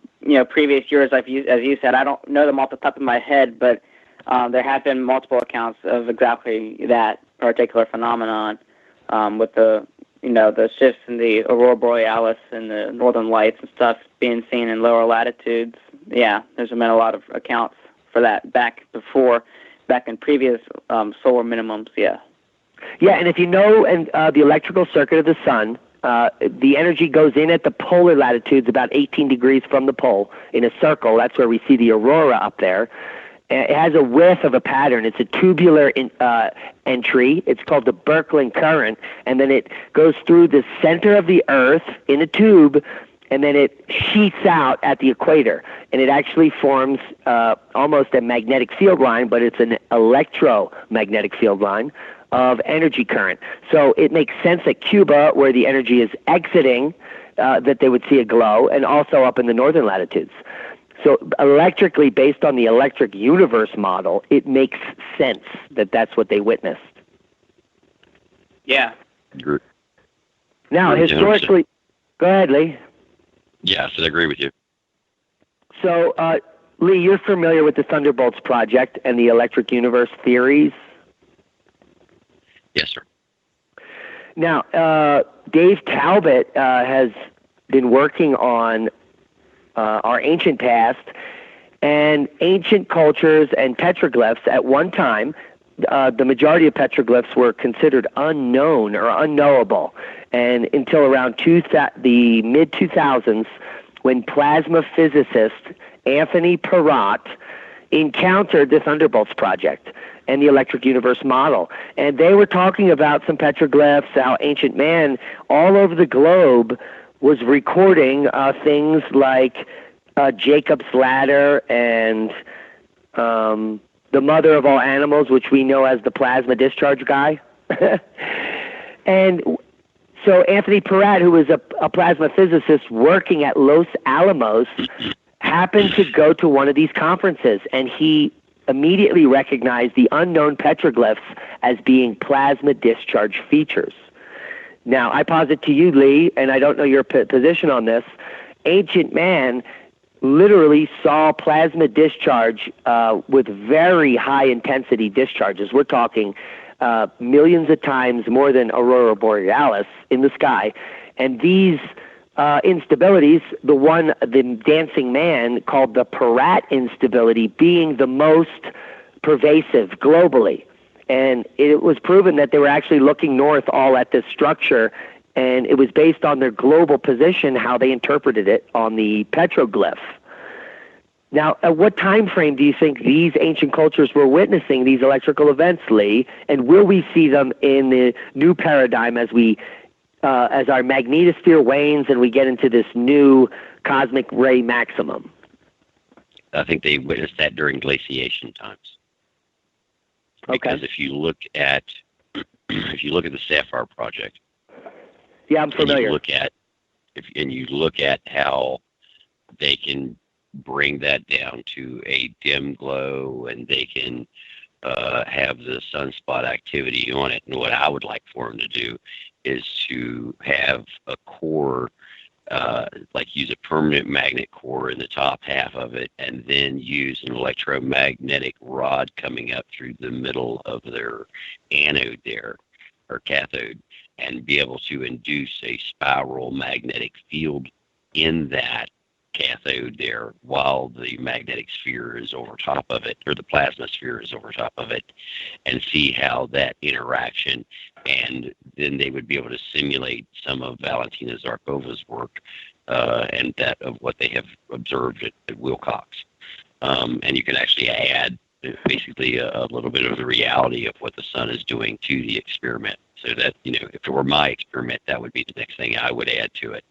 previous years, as you said, I don't know them off the top of my head, but there have been multiple accounts of exactly that particular phenomenon with the shifts in the aurora borealis and the northern lights and stuff being seen in lower latitudes. Yeah, there's been a lot of accounts for that back in previous solar minimums. Yeah. Yeah, and if you know the electrical circuit of the sun, the energy goes in at the polar latitudes about 18 degrees from the pole in a circle. That's where we see the aurora up there. It has a width of a pattern. It's a tubular entry. It's called the Birkeland current, and then it goes through the center of the Earth in a tube, and then it sheets out at the equator. And it actually forms almost a magnetic field line, but it's an electromagnetic field line of energy current. So it makes sense at Cuba, where the energy is exiting, that they would see a glow, and also up in the northern latitudes. So electrically, based on the electric universe model, it makes sense that that's what they witnessed. Yeah. Now, historically, go ahead, Lee. Yes, I agree with you. So, Lee, you're familiar with the Thunderbolts Project and the electric universe theories? Yes, sir. Now, Dave Talbot has been working on our ancient past and ancient cultures and petroglyphs. At one time, the majority of petroglyphs were considered unknown or unknowable, and until around the mid-2000s, when plasma physicist Anthony Peratt encountered the Thunderbolts Project and the electric universe model. And they were talking about some petroglyphs, how ancient man all over the globe was recording things like Jacob's ladder and the mother of all animals, which we know as the plasma discharge guy. And so Anthony Peratt, who was a plasma physicist working at Los Alamos, happened to go to one of these conferences, and he immediately recognized the unknown petroglyphs as being plasma discharge features. Now, I posit to you, Lee, and I don't know your position on this, ancient man literally saw plasma discharge with very high intensity discharges. We're talking millions of times more than aurora borealis in the sky. And these instabilities, the dancing man called the Peratt instability, being the most pervasive globally. And it was proven that they were actually looking north all at this structure, and it was based on their global position, how they interpreted it on the petroglyph. Now, at what time frame do you think these ancient cultures were witnessing these electrical events, Lee? And will we see them in the new paradigm as our magnetosphere wanes and we get into this new cosmic ray maximum? I think they witnessed that during glaciation times. Because if you look at the Sapphire Project, yeah, I'm familiar. And you look at how they can bring that down to a dim glow, and they can have the sunspot activity on it. And what I would like for them to do is to have a core, like use a permanent magnet core in the top half of it, and then use an electromagnetic rod coming up through the middle of their anode there, or cathode, and be able to induce a spiral magnetic field in that cathode there while the magnetic sphere is over top of it, or the plasma sphere is over top of it, and see how that interaction, and then they would be able to simulate some of Valentina Zarkova's work and that of what they have observed at Wilcox. And you can actually add basically a little bit of the reality of what the sun is doing to the experiment, so that, if it were my experiment, that would be the next thing I would add to it.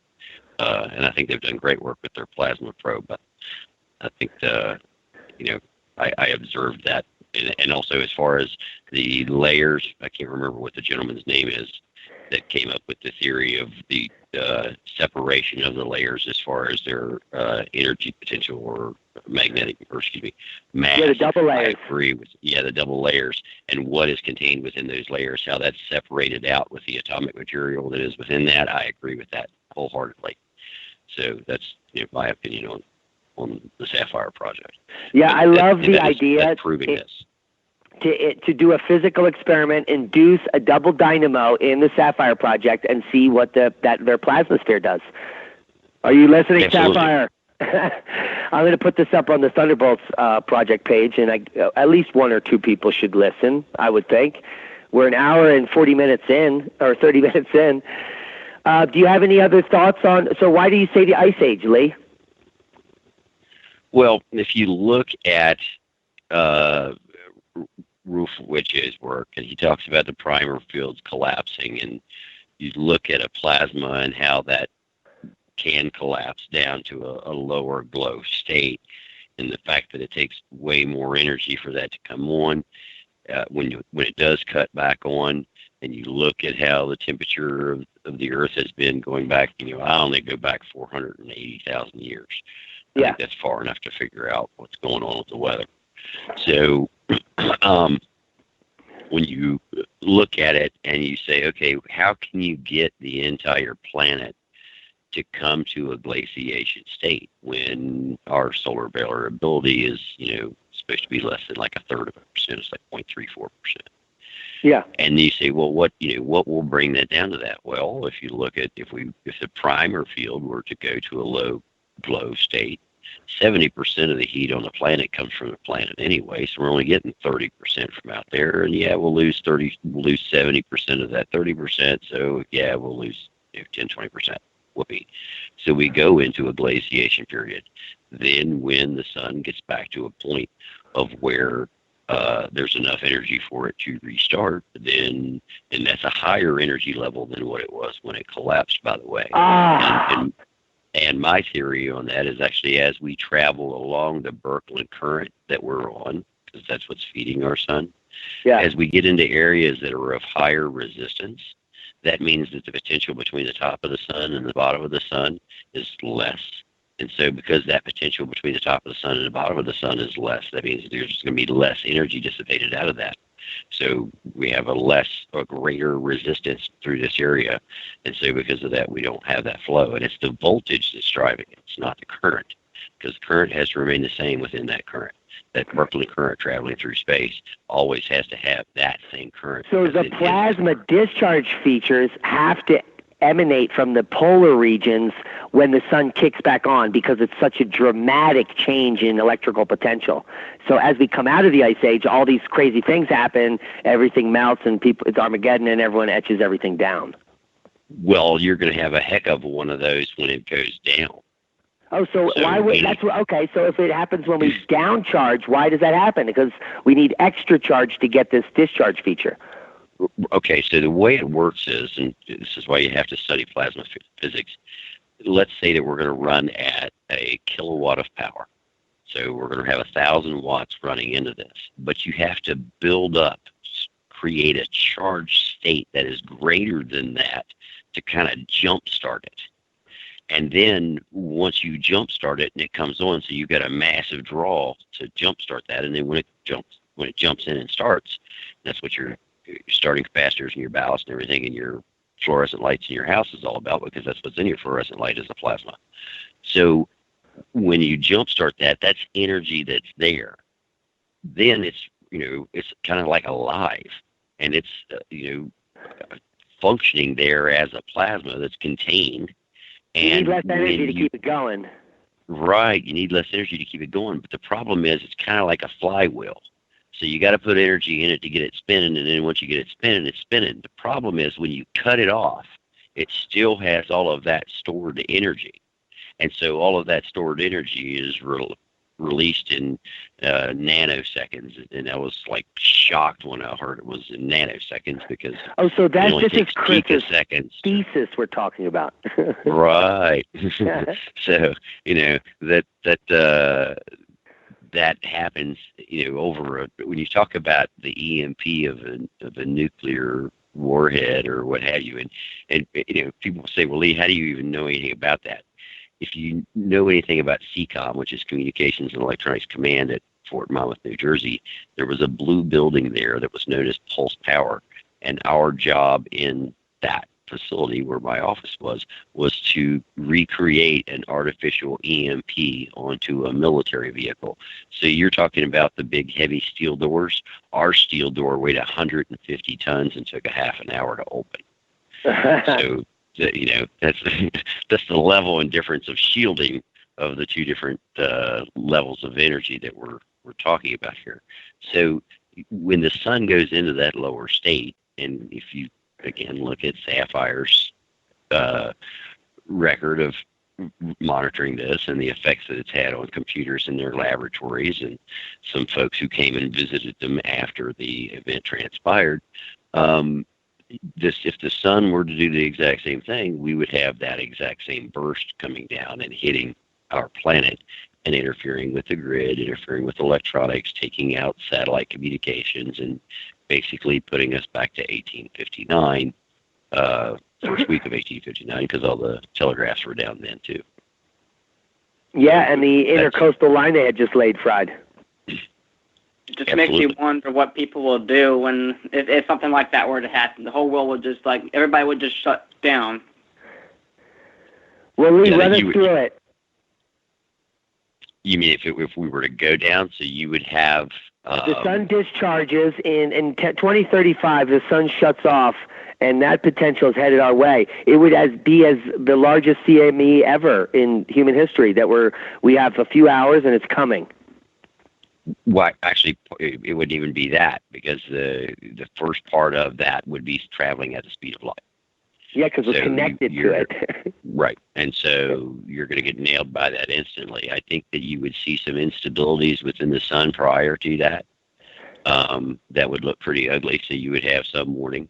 And I think they've done great work with their plasma probe. But I think, I observed that. And also, as far as the layers, I can't remember what the gentleman's name is that came up with the theory of the separation of the layers as far as their energy potential or magnetic, mass. Yeah, the double layers. I agree with, the double layers, and what is contained within those layers, how that's separated out with the atomic material that is within that. I agree with that wholeheartedly. So that's my opinion on the Sapphire Project. Yeah, I love the idea proving this. To do a physical experiment, induce a double dynamo in the Sapphire Project, and see what their plasmasphere does. Are you listening, Absolutely. Sapphire? I'm going to put this up on the Thunderbolts project page, and at least one or two people should listen, I would think. We're an hour and 40 minutes in, or 30 minutes in. Do you have any other thoughts on, so why do you say the Ice Age, Lee? Well, if you look at Roof Witch's work, and he talks about the primer fields collapsing, and you look at a plasma and how that can collapse down to a lower glow state, and the fact that it takes way more energy for that to come on, when it does cut back on, and you look at how the temperature of the Earth has been going back, I only go back 480,000 years. I think that's far enough to figure out what's going on with the weather. So when you look at it and you say, okay, how can you get the entire planet to come to a glaciation state when our solar variability is, supposed to be less than like 1/3 of a percent? It's like 0.34%. Yeah. And you say, well, what will bring that down to that? Well, if you look at if the primer field were to go to a low glow state, 70% of the heat on the planet comes from the planet anyway, so we're only getting 30% from out there, and we'll lose 70% of that 30%, so we'll lose 10-20%. Whoopee. So we go into a glaciation period. Then when the sun gets back to a point of where there's enough energy for it to restart, and that's a higher energy level than what it was when it collapsed, by the way. And my theory on that is actually as we travel along the Birkeland current that we're on, because that's what's feeding our sun, as we get into areas that are of higher resistance, that means that the potential between the top of the sun and the bottom of the sun is less. And so because that potential between the top of the sun and the bottom of the sun is less, that means there's going to be less energy dissipated out of that. So we have a greater resistance through this area. And so because of that, we don't have that flow. And it's the voltage that's driving it. It's not the current. because the current has to remain the same within that current. That Berkeley current traveling through space always has to have that same current. So the plasma discharge features have to emanate from the polar regions when the sun kicks back on, because it's such a dramatic change in electrical potential. So as we come out of the ice age, all these crazy things happen, everything melts, and it's Armageddon, and everyone etches everything down. Well, you're going to have a heck of one of those when it goes down. Oh, so why would okay? So if it happens when we downcharge, why does that happen? Because we need extra charge to get this discharge feature. Okay, so the way it works is, and this is why you have to study plasma physics. Let's say that we're going to run at a kilowatt of power. So we're going to have 1,000 watts running into this, but you have to build up, create a charged state that is greater than that to kind of jumpstart it. And then once you jumpstart it and it comes on, so you've got a massive draw to jumpstart that. And then when it jumps in and starts, that's what your starting capacitors and your ballast and everything and your fluorescent lights in your house is all about, because that's what's in your fluorescent light is the plasma. So when you jumpstart that, that's energy that's there. Then it's, it's kind of like alive, and it's, functioning there as a plasma that's contained. And you need less energy to keep it going. Right. You need less energy to keep it going. But the problem is it's kind of like a flywheel. So you got to put energy in it to get it spinning, and then once you get it spinning, it's spinning. The problem is when you cut it off, it still has all of that stored energy. And so all of that stored energy is released in nanoseconds. And I was like shocked when I heard it was in nanoseconds, because so that's this is Chris's seconds. Thesis we're talking about. Right. So that happens over when you talk about the EMP of a nuclear warhead or what have you, and people say, well, Lee, how do you even know anything about that? If you know anything about CCOM, which is Communications and Electronics Command at Fort Monmouth, New Jersey, there was a blue building there that was known as Pulse Power, and our job in that facility where my office was to recreate an artificial EMP onto a military vehicle. So you're talking about the big heavy steel doors. Our steel door weighed 150 tons and took a half an hour to open. So that's the level and difference of shielding of the two different levels of energy that we're talking about here. So when the sun goes into that lower state, and if you again look at Sapphire's record of monitoring this and the effects that it's had on computers in their laboratories, and some folks who came and visited them after the event transpired, if the sun were to do the exact same thing, we would have that exact same burst coming down and hitting our planet and interfering with the grid, interfering with electronics, taking out satellite communications, and basically putting us back to 1859, first week of 1859, because all the telegraphs were down then too. Yeah, and the intercoastal line they had just laid fried. It just makes you wonder what people will do when if something like that were to happen. The whole world would just everybody would just shut down. Well, Lee, run us through it. You mean if we were to go down, so you would have... the sun discharges in 2035, the sun shuts off, and that potential is headed our way. It would be as the largest CME ever in human history, that we have a few hours and it's coming. Well, actually, it wouldn't even be that, because the first part of that would be traveling at the speed of light. Yeah, because we're connected to it. Right. And so you're going to get nailed by that instantly. I think that you would see some instabilities within the sun prior to that. That would look pretty ugly. So you would have some warning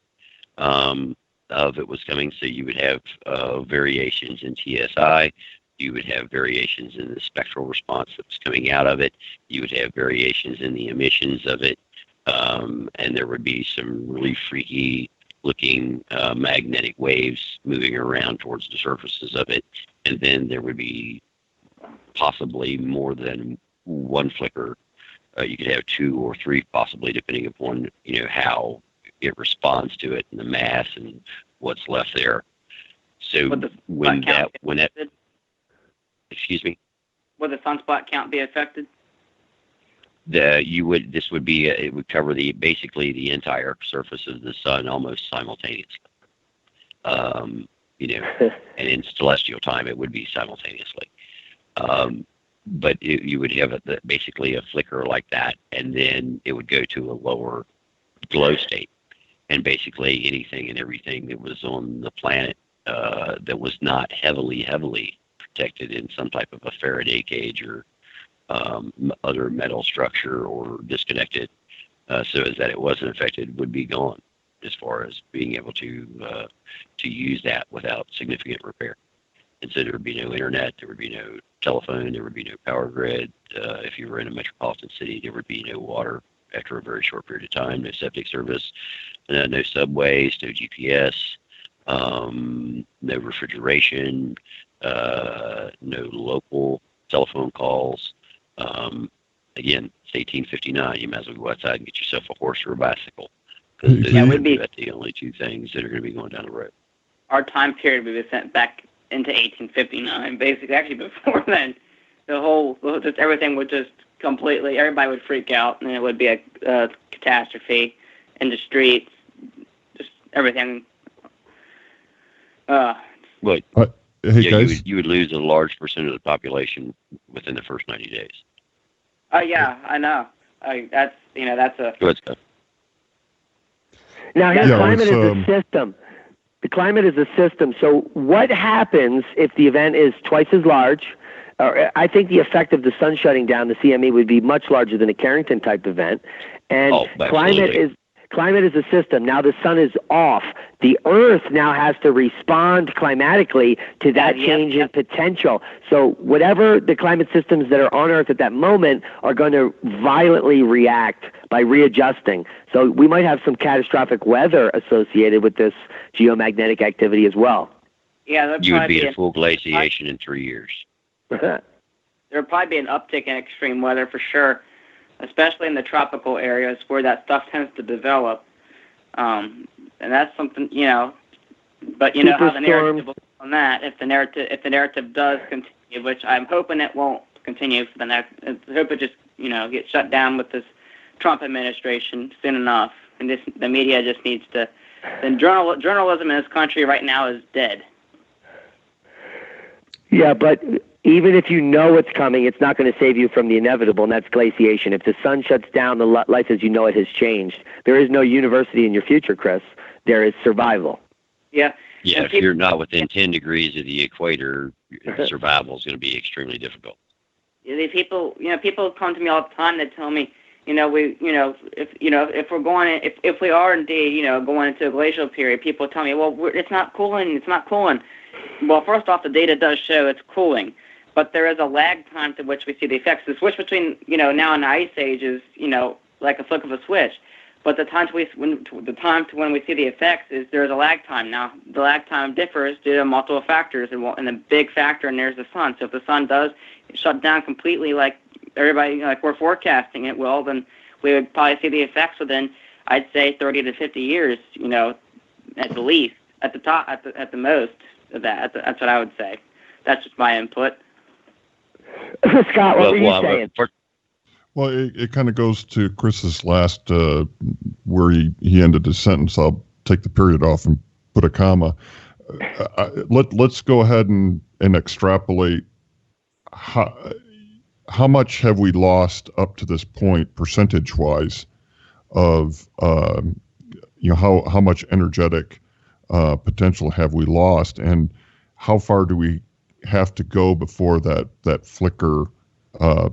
of it was coming. So you would have variations in TSI. You would have variations in the spectral response that was coming out of it. You would have variations in the emissions of it. And there would be some really freaky looking magnetic waves moving around towards the surfaces of it. And then there would be possibly more than one flicker. You could have two or three possibly, depending upon, how it responds to it and the mass and what's left there. So when that excuse me? Would the sunspot count be affected? This would be it would cover basically the entire surface of the sun almost simultaneously. And in celestial time it would be simultaneously. But you would have basically a flicker like that, and then it would go to a lower glow state, and basically anything and everything that was on the planet that was not heavily protected in some type of a Faraday cage or other metal structure or disconnected so as that it wasn't affected would be gone as far as being able to use that without significant repair. And so there would be no internet, there would be no telephone, there would be no power grid. If you were in a metropolitan city, there would be no water after a very short period of time, no septic service, no subways, no GPS, no refrigeration, no local telephone calls. Again, it's 1859. You might as well go outside and get yourself a horse or a bicycle. Because those are the only two things that are going to be going down the road. Our time period would be sent back into 1859. Basically, actually before then, just everything would just completely, everybody would freak out, and it would be a catastrophe in the streets, just everything. Well, hey guys, you would lose a large percent of the population within the first 90 days. Oh yeah, I know. That's a. Go ahead, Scott. Now, the climate is a system. The climate is a system. So what happens if the event is twice as large? I think the effect of the sun shutting down, the CME, would be much larger than a Carrington-type event. And climate is a system. Now the sun is off. The Earth now has to respond climatically to that change in potential. So whatever the climate systems that are on Earth at that moment are going to violently react by readjusting. So we might have some catastrophic weather associated with this geomagnetic activity as well. Yeah, you would be at full glaciation in 3 years. There would probably be an uptick in extreme weather for sure, especially in the tropical areas where that stuff tends to develop. And that's something, but how the narrative will on that, if the narrative does continue, which I'm hoping it won't continue for the next, I hope it just, gets shut down with this Trump administration soon enough. And the media just needs to, then journalism in this country right now is dead. Yeah, but even if you know it's coming, it's not going to save you from the inevitable, and that's glaciation. If the sun shuts down, the life as you know it has changed. There is no university in your future, Chris. There is survival. Yeah. Yeah, if you're not within 10 degrees of the equator, survival is going to be extremely difficult. The people come to me all the time. They tell me, if we're going, if we are indeed, going into a glacial period, people tell me, well, it's not cooling. It's not cooling. Well, first off, the data does show it's cooling, but there is a lag time to which we see the effects. The switch between now and the ice age is like a flick of a switch, but the time to when we see the effects is there's a lag time. Now the lag time differs due to multiple factors, and the big factor in there is the sun. So if the sun does shut down completely, like everybody we're forecasting it will, then we would probably see the effects within, I'd say, 30 to 50 years. At the least, at the top, at the most. That's what I would say. That's just my input. Scott, what were you saying? Well, it kind of goes to Chris's last, where he ended his sentence. I'll take the period off and put a comma. Let's go ahead and extrapolate. How much have we lost up to this point, percentage-wise, of how much energetic potential have we lost, and how far do we have to go before that flicker,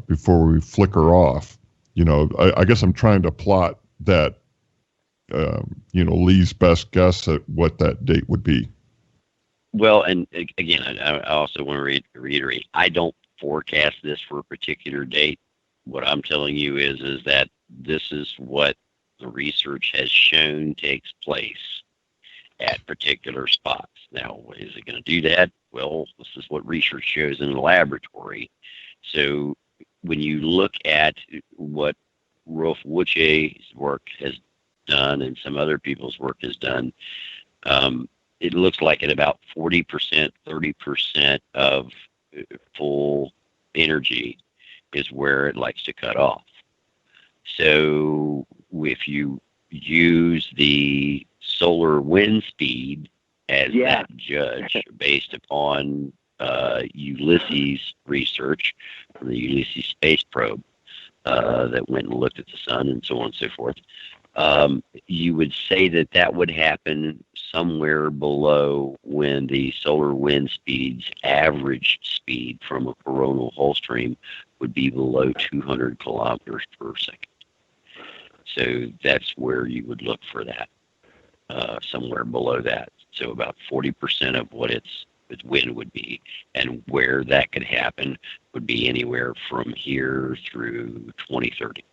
before we flicker off? I guess I'm trying to plot that, Lee's best guess at what that date would be. Well, and again, I also want to reiterate, I don't forecast this for a particular date. What I'm telling you is that this is what the research has shown takes place at particular spots. Now, is it going to do that? Well, this is what research shows in the laboratory. So when you look at what Rolf Wuche's work has done and some other people's work has done, it looks like at about 40%, 30% of full energy is where it likes to cut off. So if you use the solar wind speed as that judge based upon Ulysses research from the Ulysses space probe that went and looked at the sun and so on and so forth, you would say that would happen somewhere below when the solar wind speed's average speed from a coronal hole stream would be below 200 kilometers per second. So that's where you would look for that, somewhere below that. So about 40% of what its wind would be, and where that could happen would be anywhere from here through 2030.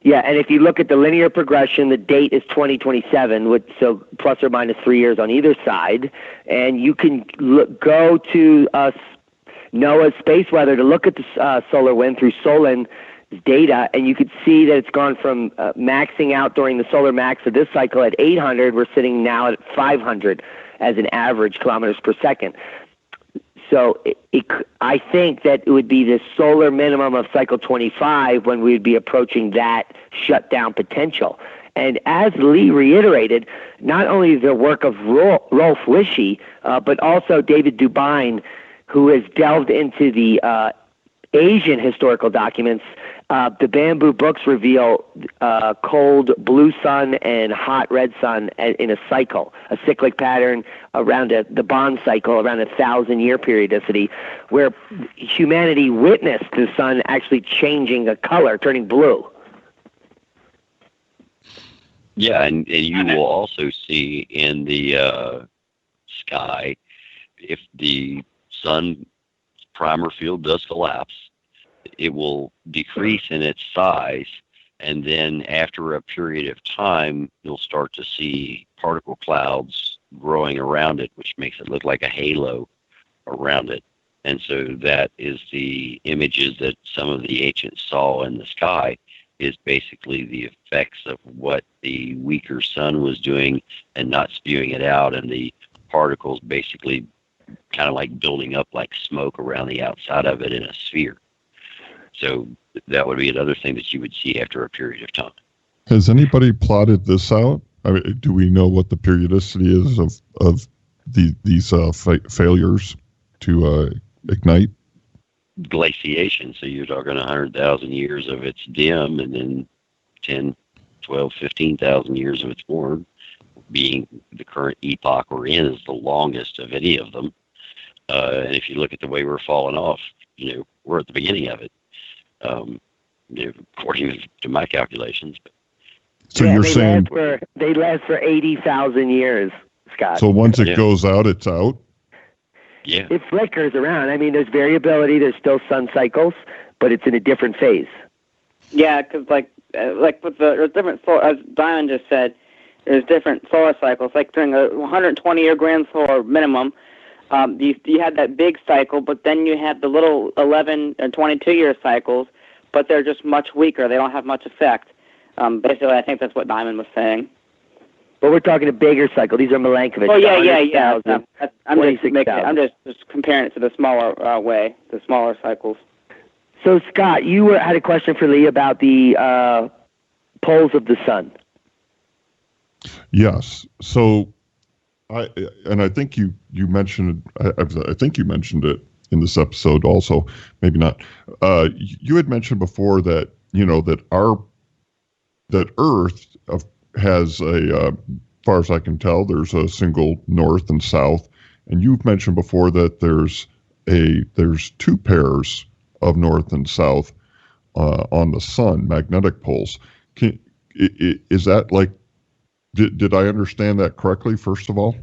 Yeah, and if you look at the linear progression, the date is 2027, so plus or minus 3 years on either side, and you can go to NOAA's space weather to look at the solar wind through Solin data, and you could see that it's gone from maxing out during the solar max of this cycle at 800. We're sitting now at 500 as an average kilometers per second. So I think that it would be the solar minimum of cycle 25 when we would be approaching that shutdown potential. And as Lee reiterated, not only the work of Rolf Wishy, but also David Dubine, who has delved into the Asian historical documents. The bamboo books reveal cold blue sun and hot red sun in a cycle, a cyclic pattern around the Bond cycle, around 1,000-year periodicity, where humanity witnessed the sun actually changing a color, turning blue. Yeah, and you will also see in the sky, if the sun primer field does collapse, it will decrease in its size, and then after a period of time, you'll start to see particle clouds growing around it, which makes it look like a halo around it. And so that is the images that some of the ancients saw in the sky, is basically the effects of what the weaker sun was doing and not spewing it out, and the particles basically kind of like building up like smoke around the outside of it in a sphere. So that would be another thing that you would see after a period of time. Has anybody plotted this out? I mean, do we know what the periodicity is of these failures to ignite? Glaciation. So you're talking 100,000 years of its dim, and then 10, 12, 15,000 years of its warm. Being the current epoch we're in is the longest of any of them. And if you look at the way we're falling off, we're at the beginning of it. According to my calculations. But. So you're saying they last for 80,000 years, Scott. So once it goes out, it's out? Yeah. It flickers around. I mean, there's variability. There's still sun cycles, but it's in a different phase. Yeah, because like with the different, as Diamond just said, there's different solar cycles. Like during a 120-year grand solar minimum, you had that big cycle, but then you had the little 11 and 22-year cycles, but they're just much weaker. They don't have much effect. Basically, I think that's what Diamond was saying. But we're talking a bigger cycle. These are Milankovitch. Oh, yeah. No, I'm just comparing it to the smaller way, the smaller cycles. So, Scott, you had a question for Lee about the poles of the sun. Yes. So, I think you mentioned I think you mentioned it in this episode also, maybe not. You had mentioned before that that Earth has far as I can tell, there's a single north and south, and you've mentioned before that there's two pairs of north and south on the sun, magnetic poles. Is that like? Did I understand that correctly, first of all?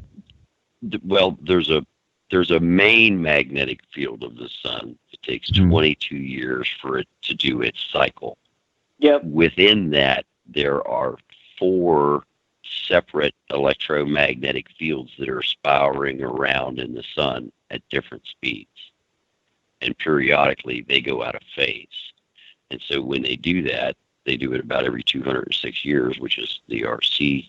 Well, there's a main magnetic field of the sun. It takes 22 years for it to do its cycle. Yep. Within that, there are 4 separate electromagnetic fields that are spiraling around in the sun at different speeds. And periodically, they go out of phase. And so when they do that, they do it about every 206 years, which is the RC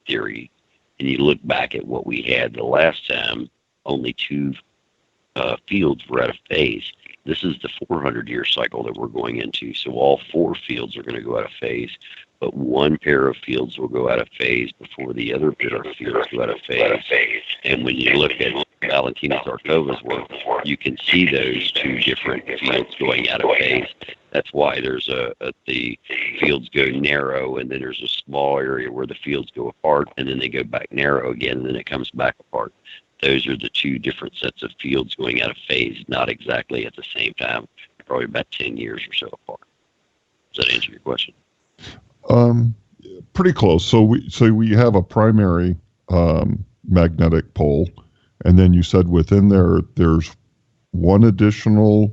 theory. And you look back at what we had the last time, only 2 fields were out of phase. This is the 400-year cycle that we're going into. So all 4 fields are going to go out of phase, but one pair of fields will go out of phase before the other pair of fields go out of phase. And when you look at Valentina Zarkova's work, you can see those 2 different fields going out of phase. That's why there's the fields go narrow, and then there's a small area where the fields go apart, and then they go back narrow again, and then it comes back apart. Those are the 2 different sets of fields going out of phase, not exactly at the same time, probably about 10 years or so apart. Does that answer your question? Pretty close. So we have a primary magnetic pole, and then you said within there's one additional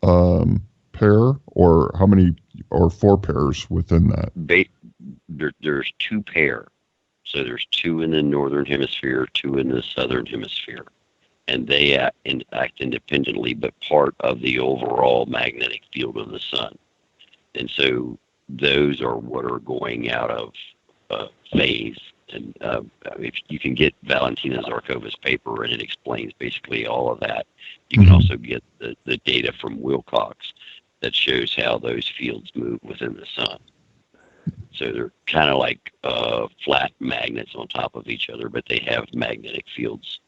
pair, or how many, or 4 pairs within that? There's 2 pair. So there's 2 in the northern hemisphere, 2 in the southern hemisphere, and they act independently, but part of the overall magnetic field of the sun. And so those are what are going out of phase. And if you can get Valentina Zarkova's paper, and it explains basically all of that. You can also get the data from Wilcox that shows how those fields move within the sun. So they're kind of like flat magnets on top of each other, but they have magnetic fields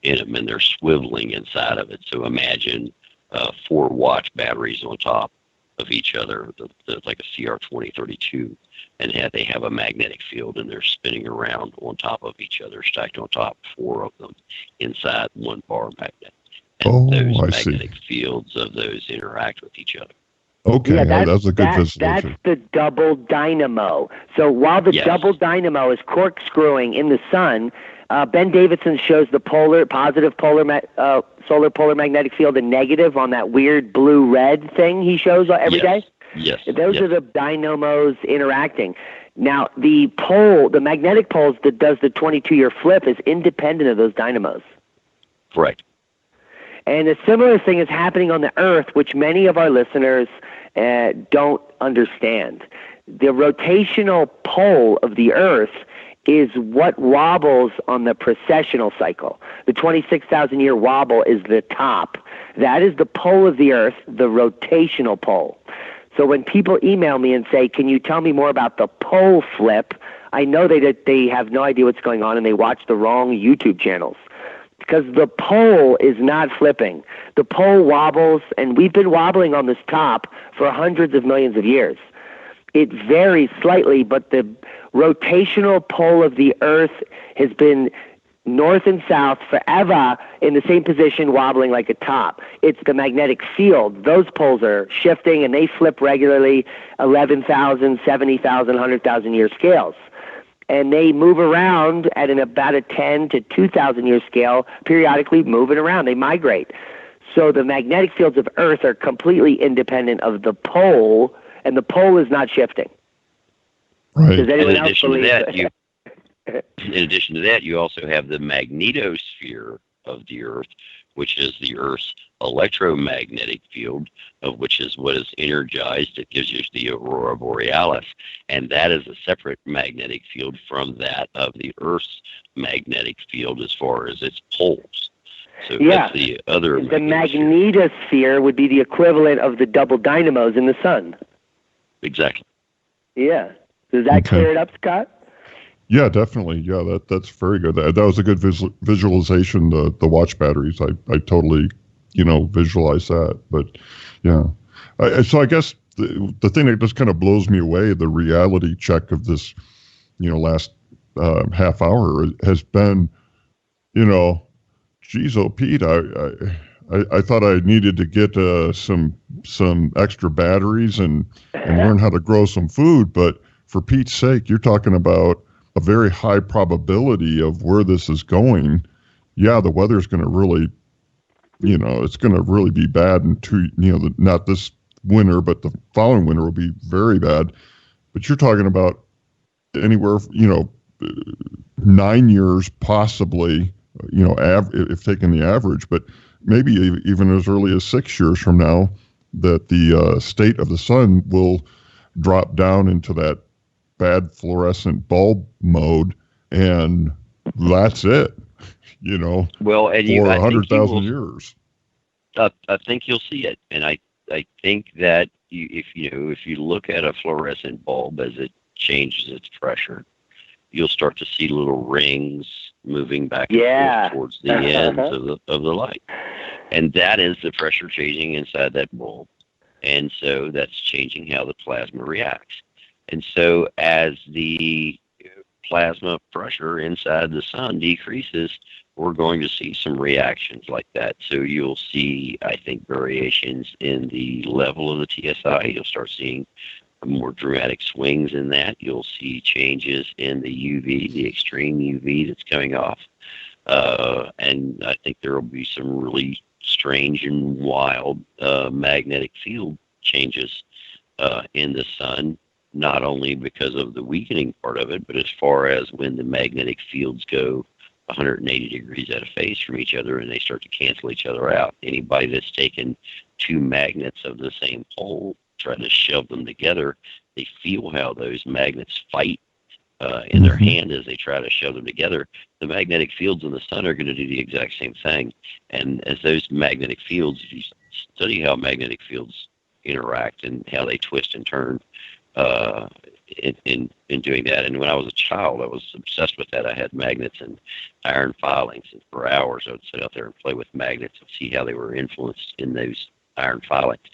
in them, and they're swiveling inside of it. So imagine 4 watch batteries on top of each other, like a CR2032, and they have a magnetic field, and they're spinning around on top of each other, stacked on top, 4 of them inside one bar magnet. And those magnetic fields of those interact with each other. Okay, yeah, that's a good visualization. That's the double dynamo. So while the double dynamo is corkscrewing in the sun, Ben Davidson shows the positive solar polar magnetic field and negative on that weird blue-red thing he shows every day. Yes. Those are the dynamos interacting. Now, the magnetic poles that does the 22-year flip is independent of those dynamos. Correct. And a similar thing is happening on the Earth, which many of our listeners don't understand. The rotational pole of the Earth is what wobbles on the precessional cycle. The 26,000-year wobble is the top. That is the pole of the Earth, the rotational pole. So when people email me and say, can you tell me more about the pole flip, I know that they have no idea what's going on, and they watch the wrong YouTube channels. Because the pole is not flipping. The pole wobbles, and we've been wobbling on this top for hundreds of millions of years. It varies slightly, but the rotational pole of the Earth has been north and south forever in the same position, wobbling like a top. It's the magnetic field. Those poles are shifting, and they flip regularly, 11,000, 70,000, 100,000 year scales. And they move around at about a 10 to 2,000 year scale, periodically moving around. They migrate. So the magnetic fields of Earth are completely independent of the pole, and the pole is not shifting. Right. Does anyone else believe that? In addition to that, you also have the magnetosphere of the Earth, which is the Earth's electromagnetic field, of which is what is energized. It gives you the aurora borealis, and that is a separate magnetic field from that of the Earth's magnetic field as far as its poles. So that's the other. The magnetosphere would be the equivalent of the double dynamos in the sun. Exactly. Yeah. Does that clear it up, Scott? Yeah, definitely. Yeah, that's very good. That was a good visualization. The watch batteries, I totally, visualize that. But yeah, so I guess the thing that just kind of blows me away, the reality check of this, last half hour has been, geez, oh Pete, I thought I needed to get some extra batteries and learn how to grow some food, but for Pete's sake, you're talking about a very high probability of where this is going. Yeah, the weather's going to really, it's going to really be bad not this winter, but the following winter will be very bad. But you're talking about anywhere, 9 years possibly, if taking the average, but maybe even as early as 6 years from now, that the state of the sun will drop down into that bad fluorescent bulb mode, and that's it, Well, and for 100,000 years. I think you'll see it, and I think that if you look at a fluorescent bulb as it changes its pressure, you'll start to see little rings moving back and forth towards the ends of the light, and that is the pressure changing inside that bulb, and so that's changing how the plasma reacts. And so as the plasma pressure inside the sun decreases, we're going to see some reactions like that. So you'll see, I think, variations in the level of the TSI. You'll start seeing more dramatic swings in that. You'll see changes in the UV, the extreme UV that's coming off. And I think there will be some really strange and wild magnetic field changes in the sun, not only because of the weakening part of it, but as far as when the magnetic fields go 180 degrees out of phase from each other and they start to cancel each other out. Anybody that's taken two magnets of the same pole, trying to shove them together, they feel how those magnets fight in their hand as they try to shove them together. The magnetic fields in the sun are going to do the exact same thing. And as those magnetic fields, if you study how magnetic fields interact and how they twist and turn, in doing that. And when I was a child, I was obsessed with that. I had magnets and iron filings, and for hours I would sit out there and play with magnets and see how they were influenced in those iron filings.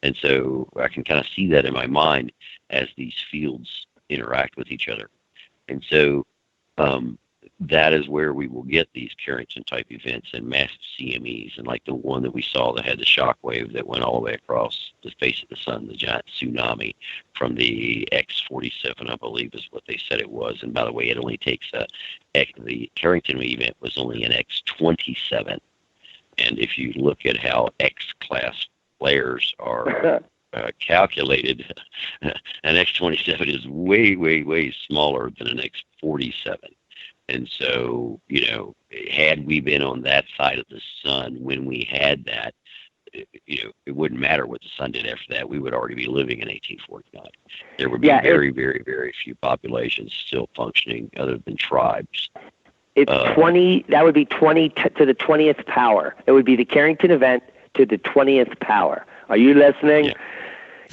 And so I can kind of see that in my mind as these fields interact with each other. And so that is where we will get these Carrington-type events and massive CMEs, and like the one that we saw that had the shock wave that went all the way across the face of the sun, the giant tsunami from the X-47, I believe is what they said it was. And by the way, it only takes the Carrington event was only an X-27. And if you look at how X-class flares are calculated, an X-27 is way, way, way smaller than an X-47. And so, had we been on that side of the sun when we had that, it wouldn't matter what the sun did after that. We would already be living in 1849. There would be very, very, very few populations still functioning other than tribes. It's 20. That would be 20 to the 20th power. It would be the Carrington event to the 20th power. Are you listening? Yeah.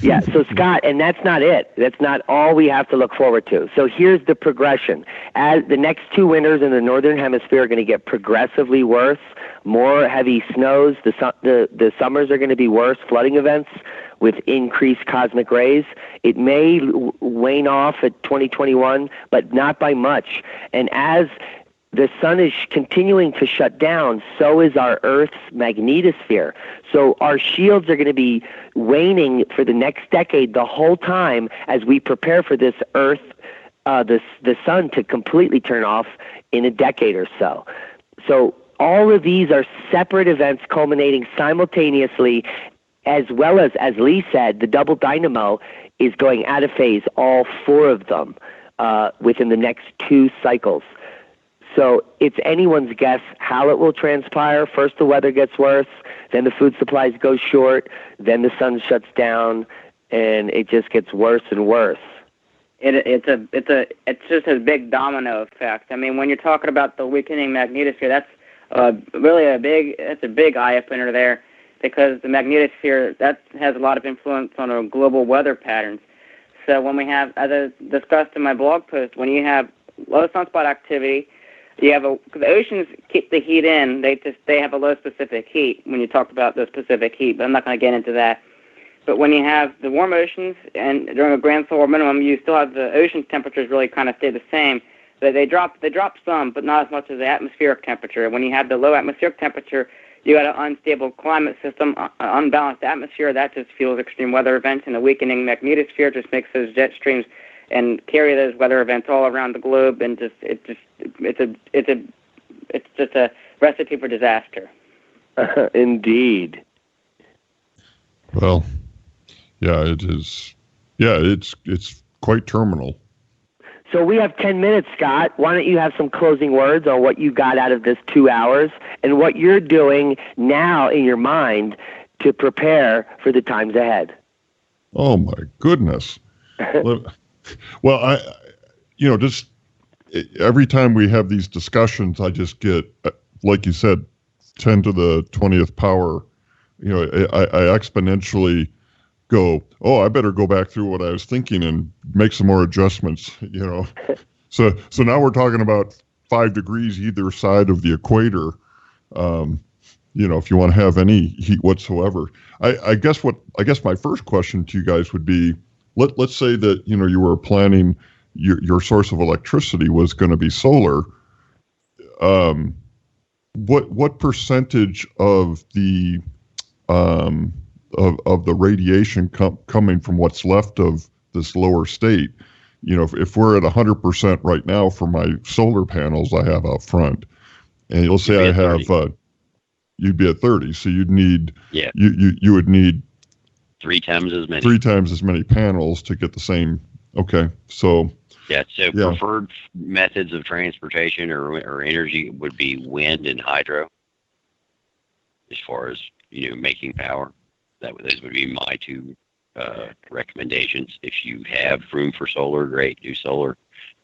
Yeah, so Scott, and that's not it. That's not all we have to look forward to. So here's the progression. As the next two winters in the Northern Hemisphere are going to get progressively worse, more heavy snows, the summers are going to be worse, flooding events with increased cosmic rays. It may wane off at 2021, but not by much. And as the sun is continuing to shut down, so is our Earth's magnetosphere. So our shields are going to be waning for the next decade the whole time as we prepare for this Earth, the sun to completely turn off in a decade or so. So all of these are separate events culminating simultaneously, as well as Lee said, the double dynamo is going out of phase, all four of them, within the next two cycles. So it's anyone's guess how it will transpire. First the weather gets worse, then the food supplies go short, then the sun shuts down, and it just gets worse and worse. It's just a big domino effect. I mean, when you're talking about the weakening magnetosphere, that's really a big eye opener there, because the magnetosphere that has a lot of influence on our global weather patterns. So when we have, as I discussed in my blog post, when you have low sunspot activity, you have the oceans keep the heat in. They have a low specific heat when you talk about the specific heat, but I'm not going to get into that. But when you have the warm oceans and during a grand solar minimum, you still have the ocean temperatures really kind of stay the same. But they drop some, but not as much as the atmospheric temperature. When you have the low atmospheric temperature, you got an unstable climate system, unbalanced atmosphere. That just fuels extreme weather events, and the weakening magnetosphere just makes those jet streams and carry those weather events all around the globe, and it's just a recipe for disaster. Indeed. Well, yeah, it is. Yeah, it's quite terminal. So we have 10 minutes, Scott. Why don't you have some closing words on what you got out of this 2 hours and what you're doing now in your mind to prepare for the times ahead? Oh my goodness. Well, just every time we have these discussions, I just get, like you said, 10 to the 20th power I exponentially go, oh, I better go back through what I was thinking and make some more adjustments, So now we're talking about 5 degrees either side of the equator, if you want to have any heat whatsoever. I guess my first question to you guys would be, let's say that, you were planning your source of electricity was going to be solar. What percentage of the of the radiation coming from what's left of this lower state, if we're at 100% right now for my solar panels I have out front, and you'll say I have, you'd be at 30, so you'd need, you would need 3 times as many. 3 times as many panels to get the same. Okay, so. Preferred methods of transportation or energy would be wind and hydro. As far as making power, those would be my 2 recommendations. If you have room for solar, great, do solar.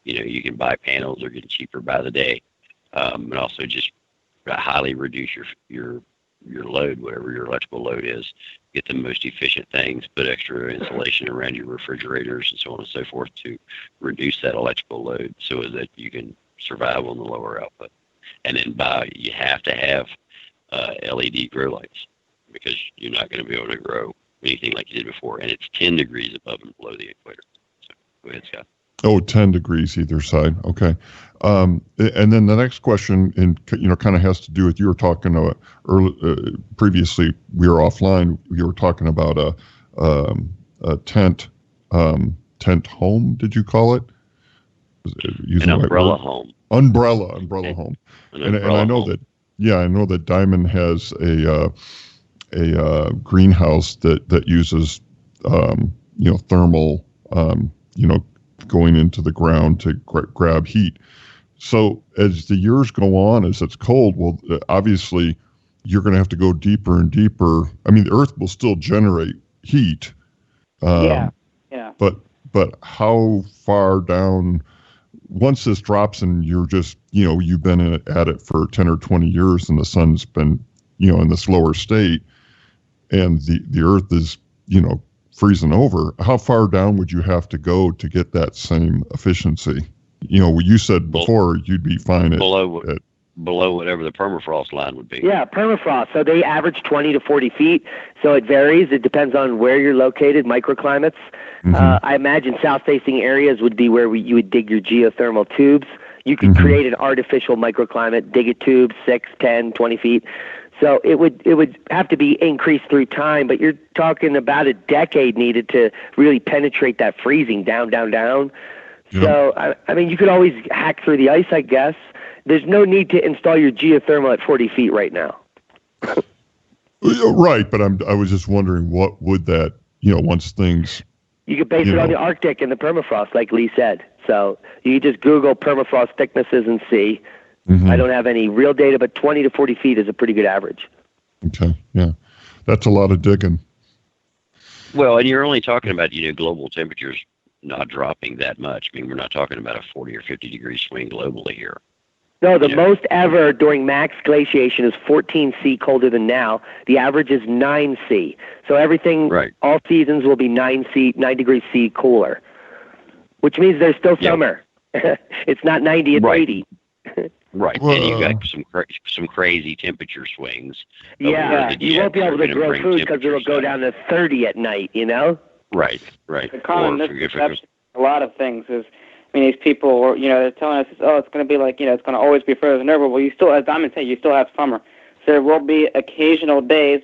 You can buy panels; they're getting cheaper by the day, and also just highly reduce your load, whatever your electrical load is. Get the most efficient things, put extra insulation around your refrigerators and so on and so forth to reduce that electrical load so that you can survive on the lower output. And then you have to have LED grow lights, because you're not going to be able to grow anything like you did before. And it's 10 degrees above and below the equator. So go ahead, Scott. Oh, 10 degrees either side. Okay. And then the next question, kind of has to do with, you were talking previously, we were offline, you were talking about a tent home, did you call it? An umbrella home. Umbrella home. And I know home. I know that Diamond has a greenhouse that uses, thermal, going into the ground to grab heat. So as the years go on, as it's cold, well, obviously you're going to have to go deeper and deeper. I mean, the Earth will still generate heat. Yeah. But how far down, once this drops and you're just, you've been at it for 10 or 20 years and the sun's been, in this lower state, and the Earth is, freezing over, how far down would you have to go to get that same efficiency? You said before you'd be fine below whatever the permafrost line would be. Yeah, permafrost. So they average 20 to 40 feet. So it varies. It depends on where you're located, microclimates. Mm-hmm. I imagine south-facing areas would be where you would dig your geothermal tubes. You could create an artificial microclimate, dig a tube 6, 10, 20 feet. So it would have to be increased through time, but you're talking about a decade needed to really penetrate that freezing down. Yep. So, I mean, you could always hack through the ice, I guess. There's no need to install your geothermal at 40 feet right now. Right, but I was just wondering, what would that, once things... You could base it on the Arctic and the permafrost, like Lee said. So you just Google permafrost thicknesses and see. Mm-hmm. I don't have any real data, but 20 to 40 feet is a pretty good average. Okay, yeah. That's a lot of digging. Well, and you're only talking about, global temperatures not dropping that much. I mean, we're not talking about a 40 or 50 degree swing globally here. No, the most ever during max glaciation is 14 C colder than now. The average is 9 C. So everything, all seasons will be 9 degrees C cooler, which means there's still summer. It's not 90, it's 80. Right, and you got some crazy temperature swings. Yeah, you won't be able to grow food because it'll go down to 30 at night, Right. The common misconception, a lot of things is, these people, they're telling us, it's going to be like, it's going to always be frozen over. Well, you still, as Diamond said, you still have summer. So there will be occasional days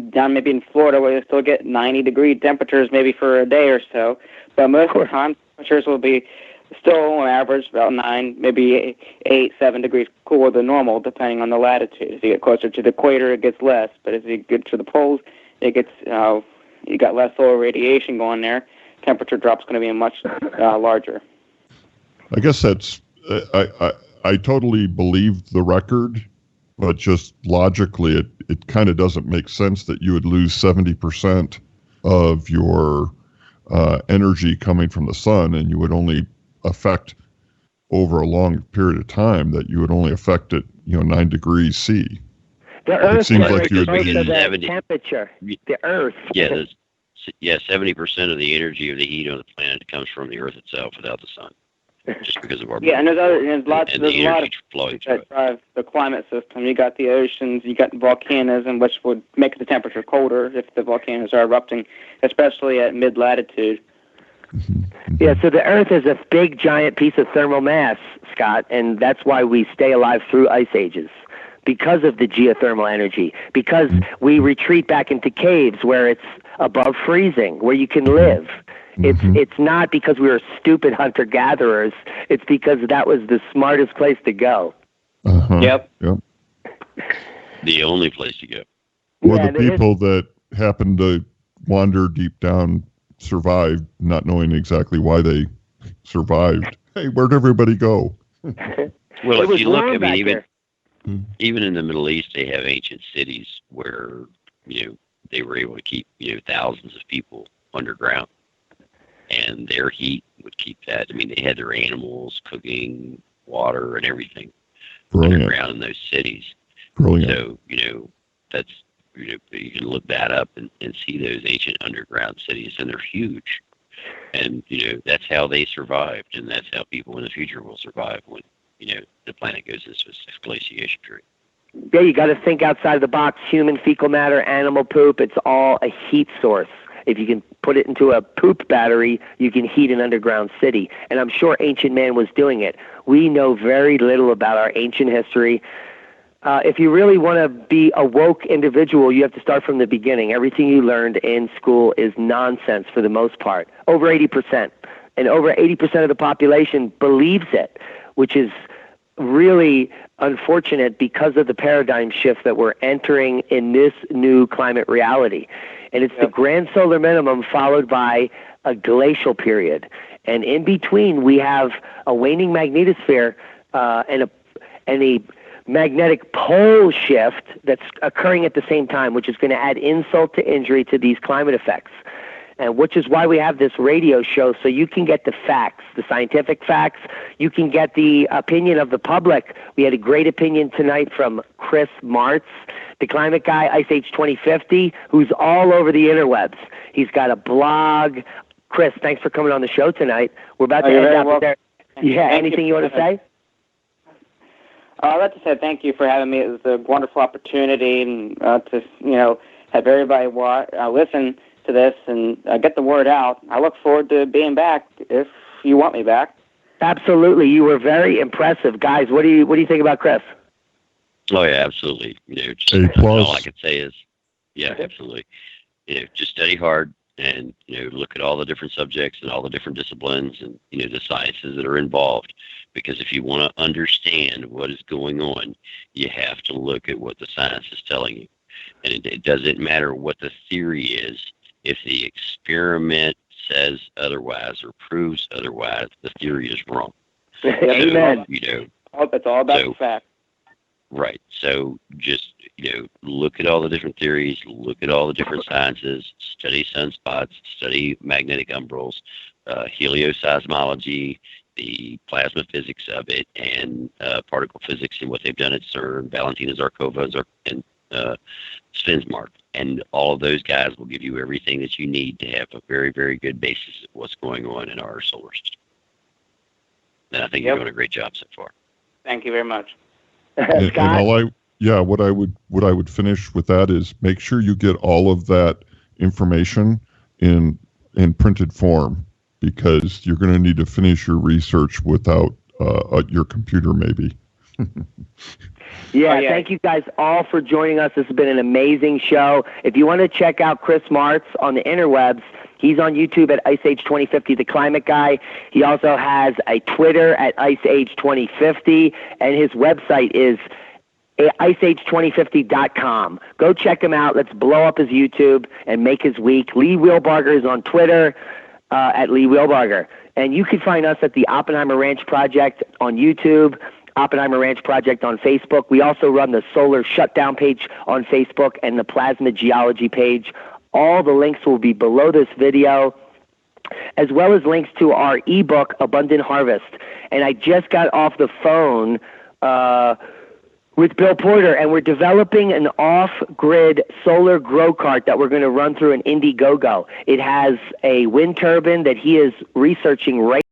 down maybe in Florida where you still get 90-degree temperatures maybe for a day or so. But most of the time, temperatures will be still on average about 9, maybe 8, 7 degrees cooler than normal, depending on the latitude. As you get closer to the equator, it gets less. But as you get to the poles, it gets, you got less solar radiation going there. Temperature drop's going to be much larger. I guess that's, I totally believe the record, but just logically, it kind of doesn't make sense that you would lose 70% of your energy coming from the sun, and you would only affect over a long period of time, that you would only affect it, 9 degrees C. The Earth seems is like you would most be- of the 70 temperature. The Earth. Yeah, 70% of the energy of the heat on the planet comes from the Earth itself without the sun, just because of our And there's lots and the of energy flowing through that it. drive the climate system. You got the oceans, you got volcanoes, which would make the temperature colder if the volcanoes are erupting, especially at mid-latitude. Yeah, so the Earth is a big, giant piece of thermal mass, Scott, and that's why we stay alive through ice ages, because of the geothermal energy, because we retreat back into caves where it's above freezing, where you can live. It's not because we were stupid hunter-gatherers. It's because that was the smartest place to go. Yep. The only place to go. Or the people that happen to wander deep down survived, not knowing exactly why they survived. Hey, where'd everybody go? Well, if you look, I mean, even in the Middle East, they have ancient cities where, they were able to keep, thousands of people underground. And their heat would keep that. I mean, they had their animals, cooking, water, and everything underground in those cities. So, that's, you can look that up and see those ancient underground cities, and they're huge. And, that's how they survived, and that's how people in the future will survive when, the planet goes into this glaciation period. Yeah, you got to think outside of the box. Human fecal matter, animal poop, it's all a heat source. If you can put it into a poop battery, you can heat an underground city. And I'm sure ancient man was doing it. We know very little about our ancient history. If you really want to be a woke individual, you have to start from the beginning. Everything you learned in school is nonsense for the most part. Over 80%. And over 80% of the population believes it, which is really unfortunate because of the paradigm shift that we're entering in this new climate reality. And it's the grand solar minimum followed by a glacial period. And in between, we have a waning magnetosphere and a magnetic pole shift that's occurring at the same time, which is going to add insult to injury to these climate effects. And which is why we have this radio show, so you can get the facts, the scientific facts. You can get the opinion of the public. We had a great opinion tonight from Chris Martz, the climate guy, IceAge2050, who's all over the interwebs. He's got a blog. Chris, thanks for coming on the show tonight. We're about to end up there. Yeah, anything you want to say? I'd like to say thank you for having me. It was a wonderful opportunity and to have everybody listen to this and get the word out. I look forward to being back if you want me back. Absolutely, you were very impressive, guys. What do you think about Chris? Oh yeah, absolutely. All I can say is, yeah, absolutely. Just study hard and look at all the different subjects and all the different disciplines and the sciences that are involved. Because if you want to understand what is going on, you have to look at what the science is telling you. And it doesn't matter what the theory is. If the experiment says otherwise or proves otherwise, the theory is wrong. Amen. So, it's all about the fact. Right. So just, look at all the different theories, look at all the different sciences, study sunspots, study magnetic umbrals, helioseismology, the plasma physics of it, and particle physics and what they've done at CERN, Valentina Zarkova, and Svensmark. And all of those guys will give you everything that you need to have a very, very good basis of what's going on in our solar system. And I think you're doing a great job so far. Thank you very much. What I would finish with that is make sure you get all of that information in printed form, because you're going to need to finish your research without your computer maybe. Thank you guys all for joining us. This has been an amazing show. If you want to check out Chris Martz on the interwebs, he's on YouTube at IceAge2050, the Climate Guy. He also has a Twitter at IceAge2050, and his website is IceAge2050.com. Go check him out. Let's blow up his YouTube and make his week. Lee Wheelbarger is on Twitter at Lee Wheelbarger. And you can find us at the Oppenheimer Ranch Project on YouTube, Oppenheimer Ranch Project on Facebook. We also run the Solar Shutdown page on Facebook and the Plasma Geology page. All the links will be below this video, as well as links to our ebook, Abundant Harvest. And I just got off the phone with Bill Porter, and we're developing an off-grid solar grow cart that we're going to run through an Indiegogo. It has a wind turbine that he is researching right